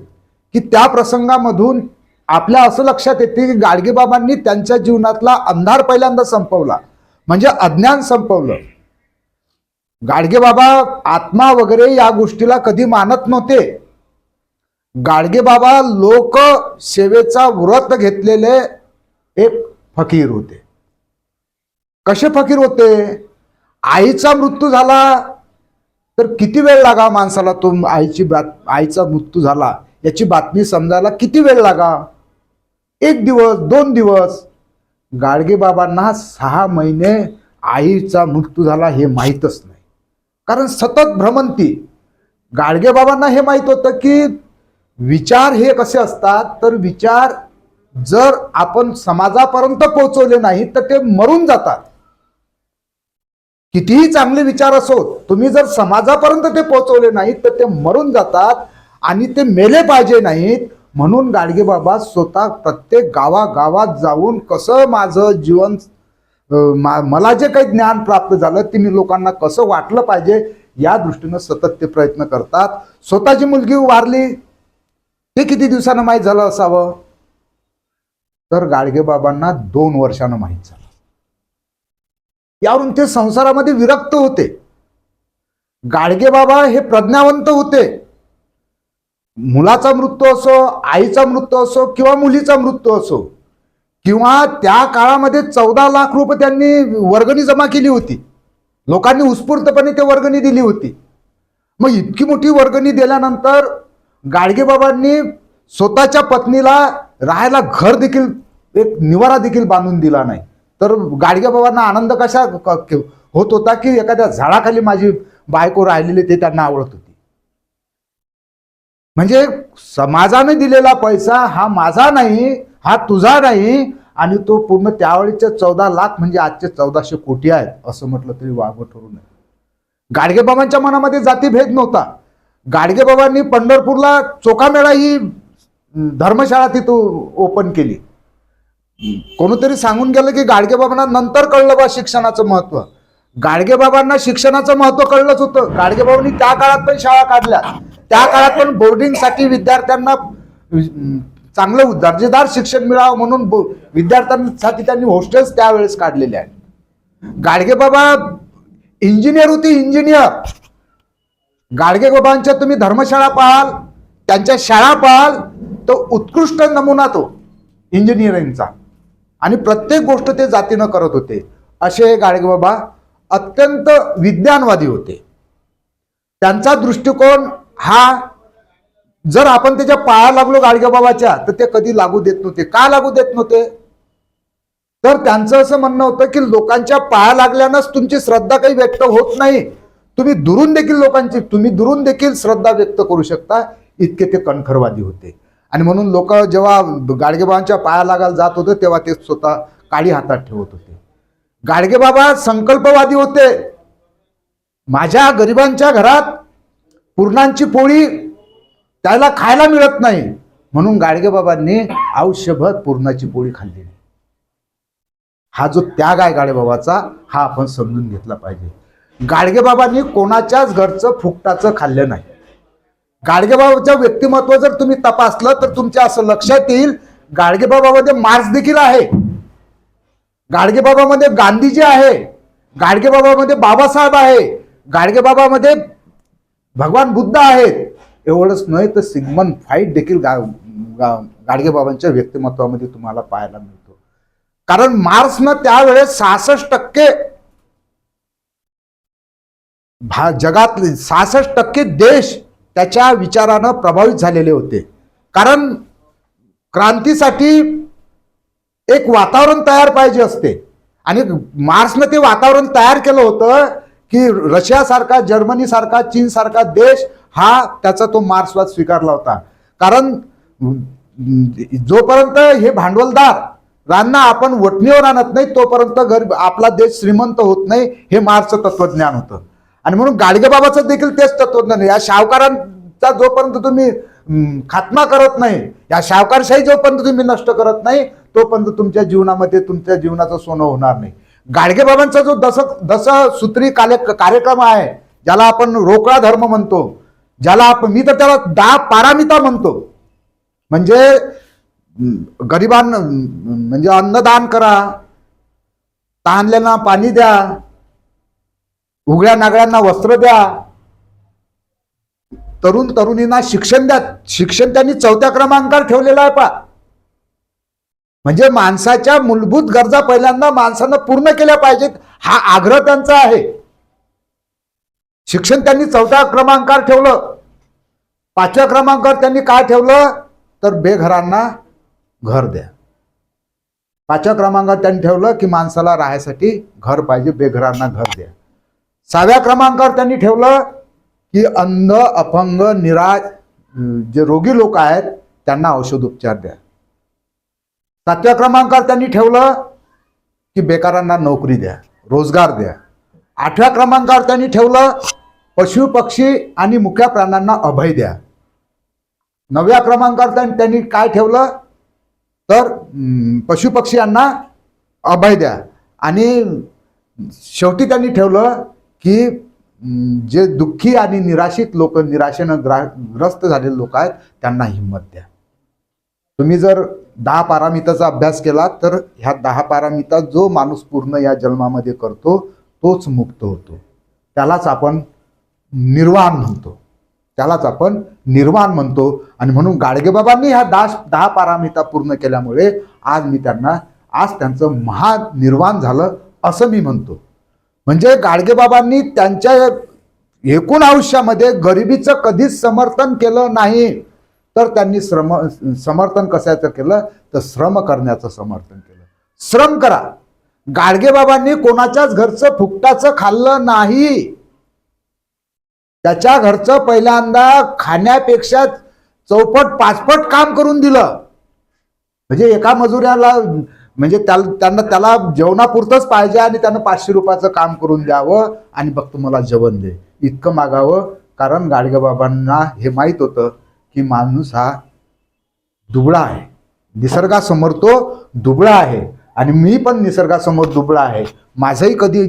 की त्या प्रसंगामधून आपल्या असं लक्षात येते की गाडगेबाबांनी त्यांच्या जीवनातला अंधार पहिल्यांदा संपवला, म्हणजे अज्ञान संपवलं. गाडगेबाबा आत्मा वगैरे या गोष्टीला कधी मानत नव्हते. गाडगेबाबा लोक सेवेचा व्रत घेतलेले एक फकीर होते. कसे फकीर होते? आईचा मृत्यू झाला तर किती वेळ लागा माणसाला, तो आईचा मृत्यू झाला याची बातमी समजायला किती वेळ लागा? 1 दिवस, 2 दिवस. गाडगेबाबांना 6 महिने आईचा मृत्यू झाला हे माहीतच नाही, कारण सतत भ्रमंती. गाडगेबाबांना हे माहीत होतं की विचार हे कसे असतात, तर विचार जर आपण समाजापर्यंत पोहोचवले नाही तर ते मरून जातात. कितीही चांगले विचार असो, तुम्ही जर समाजापर्यंत ते पोहोचवले नाहीत तर ते मरून जातात आणि ते मेले पाहिजे नाहीत. म्हणून गाडगेबाबा स्वतः प्रत्येक गावागावात जाऊन कसं माझं जीवन, मला जे काही ज्ञान प्राप्त झालं ते मी लोकांना कसं वाटलं पाहिजे या दृष्टीनं सतत ते प्रयत्न करतात. स्वतःची मुलगी वारली, ते किती दिवसानं माहीत झालं असावं. तर गाडगेबाबांना 2 वर्षानं माहीत झालं. यावरून ते संसारामध्ये विरक्त होते. गाडगेबाबा हे प्रज्ञावंत होते. मुलाचा मृत्यू असो, आईचा मृत्यू असो किंवा मुलीचा मृत्यू असो, किंवा त्या काळामध्ये 14 लाख रुपये त्यांनी वर्गणी जमा केली होती. लोकांनी उत्स्फूर्तपणे ते वर्गणी दिली होती. मग इतकी मोठी वर्गणी दिल्यानंतर गाडगेबाबांनी स्वतःच्या पत्नीला राहायला घर देखील, एक निवारा देखील बांधून दिला नाही. तर गाडगेबाबांना आनंद कशा होत होता की एखाद्या झाडाखाली माझी बायको राहिलेली ते त्यांना आवडत होती. म्हणजे समाजाने दिलेला पैसा हा माझा नाही, हा तुझा नाही, आणि तो पूर्ण त्यावेळीचे 14 लाख म्हणजे आजचे 1400 कोटी आहेत असं म्हटलं तरी वावगं ठरू नये. गाडगेबाबांच्या मनामध्ये जातीभेद नव्हता. गाडगेबाबांनी पंढरपूरला चोखामेळा ही धर्मशाळा तिथं ओपन केली. कोणीतरी सांगून गेलं की गाडगेबाबांना नंतर कळलं बा शिक्षणाचं महत्व. गाडगेबाबांना शिक्षणाचं महत्व कळलंच होतं. गाडगेबाबांनी त्या काळात पण शाळा काढल्या. त्या काळात पण बोर्डिंगसाठी विद्यार्थ्यांना चांगलं दर्जेदार शिक्षण मिळावं म्हणून विद्यार्थ्यांसाठी त्यांनी हॉस्टेल्स त्यावेळेस काढलेले आहेत. गाडगेबाबा इंजिनियर होते, इंजिनियर. गाडगेबाबांच्या तुम्ही धर्मशाळा पाहाल, त्यांच्या शाळा पाहाल, तो उत्कृष्ट नमुना तो इंजिनिअरिंगचा, आणि प्रत्येक गोष्ट ते जातीनं करत होते. असे गाडगेबाबा अत्यंत विज्ञानवादी होते. त्यांचा दृष्टिकोन हा जर आपण त्याच्या पाया लागलो गाडगेबाबाच्या, तर ते कधी लागू देत नव्हते. का लागू देत नव्हते? तर त्यांचं असं म्हणणं होतं की लोकांच्या पाया लागल्यानंच तुमची श्रद्धा काही व्यक्त होत नाही. तुम्ही दुरून देखील श्रद्धा व्यक्त करू शकता, इतके ते कणखरवादी होते. आणि म्हणून लोक जेव्हा गाडगेबाबांच्या पाया लागायला जात होते तेव्हा ते स्वतः काडी हातात ठेवत होते. गाडगेबाबा संकल्पवादी होते. माझ्या गरिबांच्या घरात पुरणांची पोळी त्याला खायला मिळत नाही, म्हणून गाडगेबाबांनी आयुष्यभर पुरणाची पोळी खाल्ली. हा जो त्याग आहे गाडगेबाबाचा, हा आपण समजून घेतला पाहिजे. गाडगेबाबांनी कोणाच्याच घरचं फुकटाचं खाल्लं नाही. गाडगेबाबाचं व्यक्तिमत्व जर तुम्ही तपासलं तर तुमच्या असं लक्षात येईल, गाडगेबाबामध्ये मार्क्स देखील आहे, गाडगेबाबामध्ये गांधीजी आहे, गाडगेबाबामध्ये बाबासाहेब आहे, गाडगेबाबामध्ये भगवान बुद्ध आहेत. एवढंच नाही तर सिग्मंड फ्राईड देखील गाडगेबाबांच्या व्यक्तिमत्वामध्ये तुम्हाला पाहायला मिळतो. कारण मार्क्सनं त्यावेळेस 66% जगातले 66% देश त्याच्या विचारानं प्रभावित झालेले होते. कारण क्रांतीसाठी एक वातावरण तयार पाहिजे असते, आणि मार्क्सनं ते वातावरण तयार केलं होतं की रशियासारखा, जर्मनीसारखा, चीनसारखा देश हा त्याचा तो मार्क्सवाद स्वीकारला होता. कारण जोपर्यंत हे भांडवलदारांना आपण वटणीवर आणत नाही तोपर्यंत आपला देश श्रीमंत होत नाही, हे मार्क्सचं तत्वज्ञान होतं. आणि म्हणून गाडगेबाबाचं देखील तेच तत्वज्ञान. या सावकारांचा जोपर्यंत तुम्ही खात्मा करत नाही, या सावकारशाही जोपर्यंत तुम्ही नष्ट करत नाही, तोपर्यंत तुमच्या जीवनामध्ये तुमच्या जीवनाचं सोनं होणार नाही. गाडगेबाबांचा जो दशसूत्री कार्यक्रम आहे, ज्याला आपण रोकळा धर्म म्हणतो, ज्याला मी तर त्याला 10 पारामिता म्हणतो. म्हणजे गरिबांना म्हणजे अन्नदान करा, तहानलेल्यांना पाणी द्या, उघड्या नागळ्यांना वस्त्र द्या, तरुण तरुणींना शिक्षण द्या. शिक्षण त्यांनी 4थ्या क्रमांकावर ठेवलेलं आहे पा. म्हणजे माणसाच्या मूलभूत गरजा पहिल्यांदा माणसानं पूर्ण केल्या पाहिजेत, हा आग्रह त्यांचा आहे. शिक्षण त्यांनी 4थ्या क्रमांकावर ठेवलं. 5व्या क्रमांकावर त्यांनी काय ठेवलं तर बेघरांना घर द्या. 5व्या क्रमांकावर त्यांनी ठेवलं की माणसाला राहायसाठी घर पाहिजे, बेघरांना घर द्या. 6व्या क्रमांकावर त्यांनी ठेवलं की अंध, अपंग, निराश जे रोगी लोक आहेत त्यांना औषधोपचार द्या. 7व्या क्रमांकावर त्यांनी ठेवलं की बेकारांना नोकरी द्या, रोजगार द्या. 8व्या क्रमांकावर त्यांनी ठेवलं पशु पक्षी आणि मुक्या प्राण्यांना अभय द्या. 9व्या क्रमांकावर त्यांनी काय ठेवलं तर पशुपक्षी यांना अभय द्या. आणि शेवटी त्यांनी ठेवलं की जे दुःखी आणि निराशित लोक, निराशेनं ग्रस्त झालेले लोक आहेत त्यांना हिंमत द्या. तुम्ही जर 10 पारामिताचा अभ्यास केला तर ह्या 10 पारामिता जो माणूस पूर्ण या जन्मामध्ये करतो तोच मुक्त होतो. त्यालाच आपण निर्वाण म्हणतो. आणि म्हणून गाडगेबाबांनी ह्या 10 पारामिता पूर्ण केल्यामुळे आज त्यांचं महानिर्वाण झालं असं मी म्हणतो. म्हणजे गाडगेबाबांनी त्यांच्या एकूण आयुष्यामध्ये गरिबीचं कधीच समर्थन केलं नाही, तर त्यांनी समर्थन कशाचं केलं तर श्रम करण्याचं समर्थन केलं. श्रम करा. गाडगेबाबांनी कोणाच्याच घरचं फुकटाचं खाल्लं नाही. त्याच्या घरचं पहिल्यांदा खाण्यापेक्षा चौपट 5पट काम करून दिलं. म्हणजे एका मजुराला म्हणजे त्याला जेवणापुरतंच पाहिजे आणि त्यानं 500 रुपयाचं काम करून द्यावं आणि फक्त मला जेवण दे इतकं मागावं. कारण गाडगेबाबांना हे माहीत होतं की माणूस हा दुबळा आहे, निसर्गासमोर तो दुबळा आहे आणि मी पण निसर्गासमोर दुबळा आहे. माझंही कधी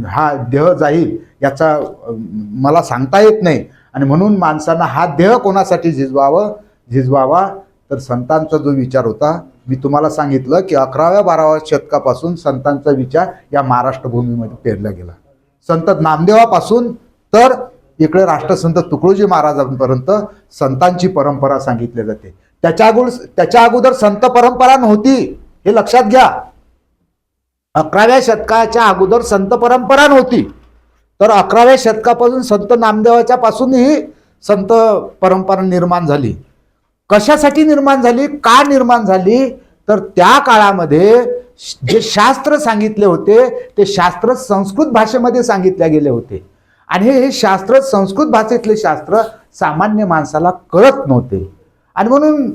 हा देह जाईल याचा मला सांगता येत नाही. आणि म्हणून माणसानं हा देह कोणासाठी झिजवावा तर संतांचा जो विचार होता, मी तुम्हाला सांगितलं की 11व्या-12व्या शतकापासून संतांचा विचार या महाराष्ट्र भूमीमध्ये पेरला गेला. संत नामदेवापासून तर इकडे राष्ट्रसंत तुकडोजी महाराजांपर्यंत संतांची परंपरा सांगितली जाते. त्याच्या अगोदर संत परंपरा नव्हती, हे लक्षात घ्या. 11व्या शतकाच्या अगोदर संत परंपरा नव्हती, तर 11व्या शतकापासून संत नामदेवाच्या पासून ही संत परंपरा निर्माण झाली. कशासाठी निर्माण झाली, का निर्माण झाली, तर त्या काळामध्ये जे शास्त्र सांगितले होते ते शास्त्र संस्कृत भाषेमध्ये सांगितले गेले होते आणि हे शास्त्र संस्कृत भाषेतले शास्त्र सामान्य माणसाला कळत नव्हते. आणि म्हणून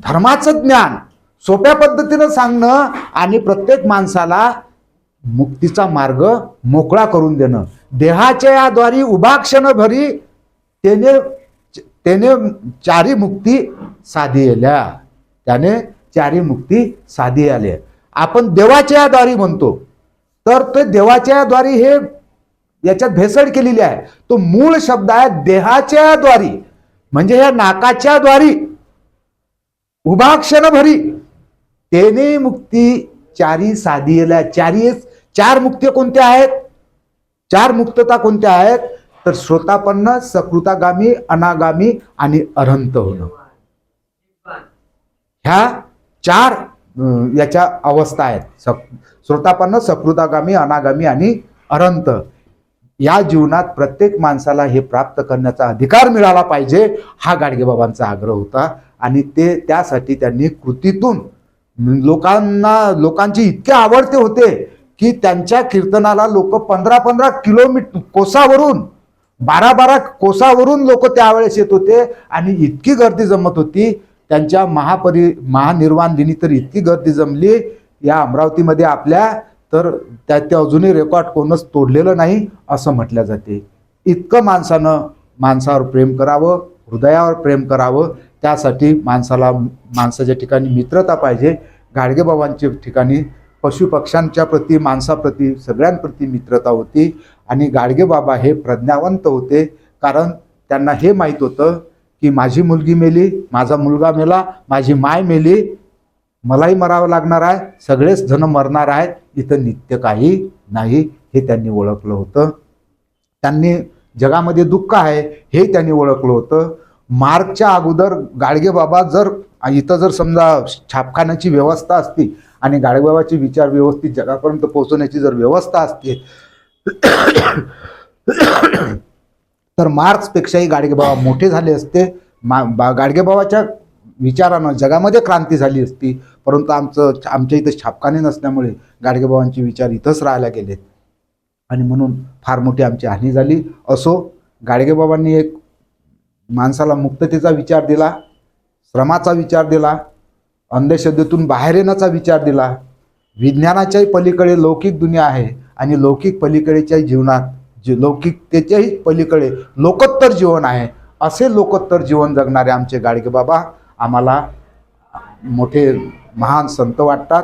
धर्माचं ज्ञान सोप्या पद्धतीनं सांगणं आणि प्रत्येक माणसाला मुक्तीचा मार्ग मोकळा करून देणं. देहाच्या या द्वारी उभा क्षण भरी त्याने चारी मुक्ती साधिल्या. त्याने चारी मुक्ती साधी आल्या. आपण देवाच्या द्वारी म्हणतो, तर ते देवाच्या द्वारी हे याच्यात भेसळ केलेली आहे. तो मूळ शब्द आहे देहाच्या द्वारी, म्हणजे या नाकाच्या द्वारी उभा क्षण भरी तेने मुक्ती चारी साधिल्या. चार मुक्ती कोणत्या आहेत, 4 मुक्तता कोणत्या आहेत तर श्रोतापन्न, सकृतागामी, अनागामी आणि अरहंत होणं. ह्या 4 याच्या अवस्था आहेत. श्रोतापन्न, सकृतागामी, अनागामी आणि अरहंत. या जीवनात प्रत्येक माणसाला हे प्राप्त करण्याचा अधिकार मिळाला पाहिजे, हा गाडगेबाबांचा आग्रह होता. आणि त्यासाठी त्यांनी कृतीतून लोकांची इतके आवडते होते की त्यांच्या कीर्तनाला लोक 15-15 किलोमीटर कोसावरून 12-12 कोसावरून लोक त्यावेळेस येत होते आणि इतकी गर्दी जमत होती. त्यांच्या महानिर्वाण दिनी तर इतकी गर्दी जमली या अमरावतीमध्ये आपल्या, तर ते अजूनही रेकॉर्ड कोणच तोडलेलं नाही असं म्हटलं जाते. इतकं माणसावर प्रेम करावं, हृदयावर प्रेम करावं. त्यासाठी माणसाच्या ठिकाणी मित्रता पाहिजे. गाडगेबाबांच्या ठिकाणी पशुपक्ष्यांच्या प्रती, माणसाप्रती, सगळ्यांप्रती मित्रता होती. आणि गाडगेबाबा हे प्रज्ञावंत होते, कारण त्यांना हे माहीत होतं की माझी मुलगी मेली, माझा मुलगा मेला, माझी माय मेली, मलाही मरावं लागणार आहे, सगळेच जण मरणार आहेत, इथं नित्य काही नाही हे त्यांनी ओळखलं होतं. त्यांनी जगामध्ये दुःख आहे हे त्यांनी ओळखलं होतं. मार्चच्या अगोदर गाडगेबाबा इथं जर समजा छापखान्याची व्यवस्था असती आणि गाडगेबाबाचे विचार व्यवस्थित जगापर्यंत पोहोचवण्याची जर व्यवस्था असते तर मार्क्सपेक्षाही गाडगेबाबा मोठे झाले असते. गाडगेबाबाच्या विचारानं जगामध्ये क्रांती झाली असती. परंतु आमच्या इथं छापखाने नसल्यामुळे गाडगेबाबांचे विचार इथंच राहायला गेलेत आणि म्हणून फार मोठी आमची हानी झाली. असो, गाडगेबाबांनी एक माणसाला मुक्ततेचा विचार दिला, श्रमाचा विचार दिला, अंधश्रद्धेतून बाहेर येण्याचा विचार दिला. विज्ञानाच्याही पलीकडे लौकिक दुनिया आहे आणि लौकिक पलीकडेच्याही जीवनात लौकिकतेच्याही पलीकडे लोकोत्तर जीवन आहे. असे लोकोत्तर जीवन जगणारे आमचे गाडगेबाबा आम्हाला मोठे महान संत वाटतात.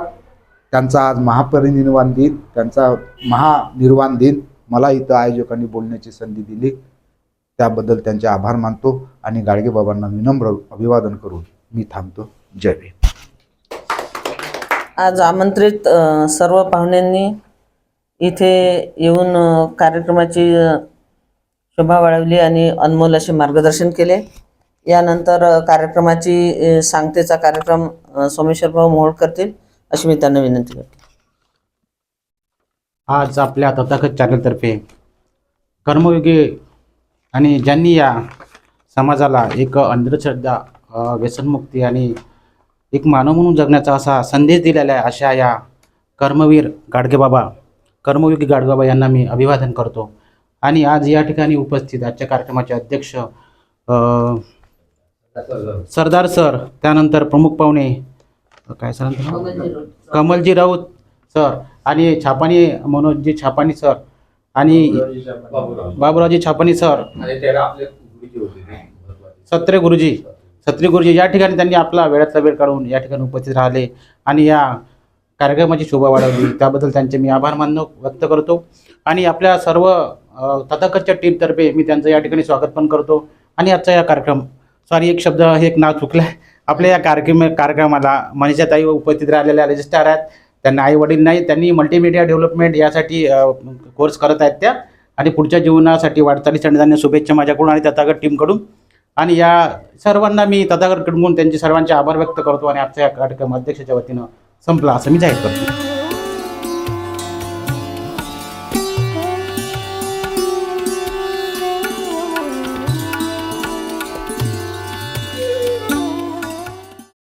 त्यांचा आज महापरिनिर्वाण दिन, त्यांचा महानिर्वाण दिन मला इथं आयोजकांनी बोलण्याची संधी दिली, त्याबद्दल त्यांचे आभार मानतो आणि गाडगेबाबांना विनम्र अभिवादन करून मी थांबतो. जय भीम. आज आमंत्रित सर्व पाहुण्यांनी इथे येऊन कार्यक्रमाची शोभा वाढवली आणि अनमोल असे मार्गदर्शन केले. यानंतर कार्यक्रमाची सांगतेचा कार्यक्रम सोमेश्वर भाऊ मोहोळ करतील अशी मी त्यांना विनंती करते. आज आपल्या तथागत चॅनलतर्फे कर्मयोगी आणि ज्यांनी या समाजाला एक अंधश्रद्धा, व्यसनमुक्ती आणि एक मानव म्हणून जगण्याचा असा संदेश दिलेला आहे, अशा या कर्मवीर गाडगेबाबा, कर्मयोगी गाडगेबाबा यांना मी अभिवादन करतो. आणि आज या ठिकाणी उपस्थित आजच्या कार्यक्रमाचे अध्यक्ष सरदार सर, त्यानंतर प्रमुख पाहुणे काय सर, कमलजी राऊत सर आणि छापानी मनोजजी छापानी सर आणि बाबूरावजी छापानी सर, सत्रे गुरुजी या ठिकाणी त्यांनी आपला वेळातला वेळ काढून या ठिकाणी उपस्थित राहिले आणि या कार्यक्रमाची शोभा वाढवली. त्याबद्दल त्यांचे मी आभार मानणं व्यक्त करतो. आणि आपल्या सर्व तथागतच्या टीमतर्फे मी त्यांचं या ठिकाणी स्वागत पण करतो. आणि आजचा या कार्यक्रम, सॉरी एक शब्द, एक नाव चुकलं आहे, आपल्या या कार्यक्रमाला मनीषाताई उपस्थित राहिलेल्या रजिस्ट्रार आहेत. त्यांना आई वडील नाही, त्यांनी मल्टीमीडिया डेव्हलपमेंट यासाठी कोर्स करत आहेत त्या, आणि पुढच्या जीवनासाठी वाटचालीसाठी त्यांना शुभेच्छा माझ्याकडून आणि तथागत टीमकडून. आणि या सर्वांना मी तथागतकडून त्यांचे सर्वांचे आभार व्यक्त करतो. आणि आजचा या कार्यक्रम अध्यक्षाच्या वतीनं संपला असं मी जाहीर करतो.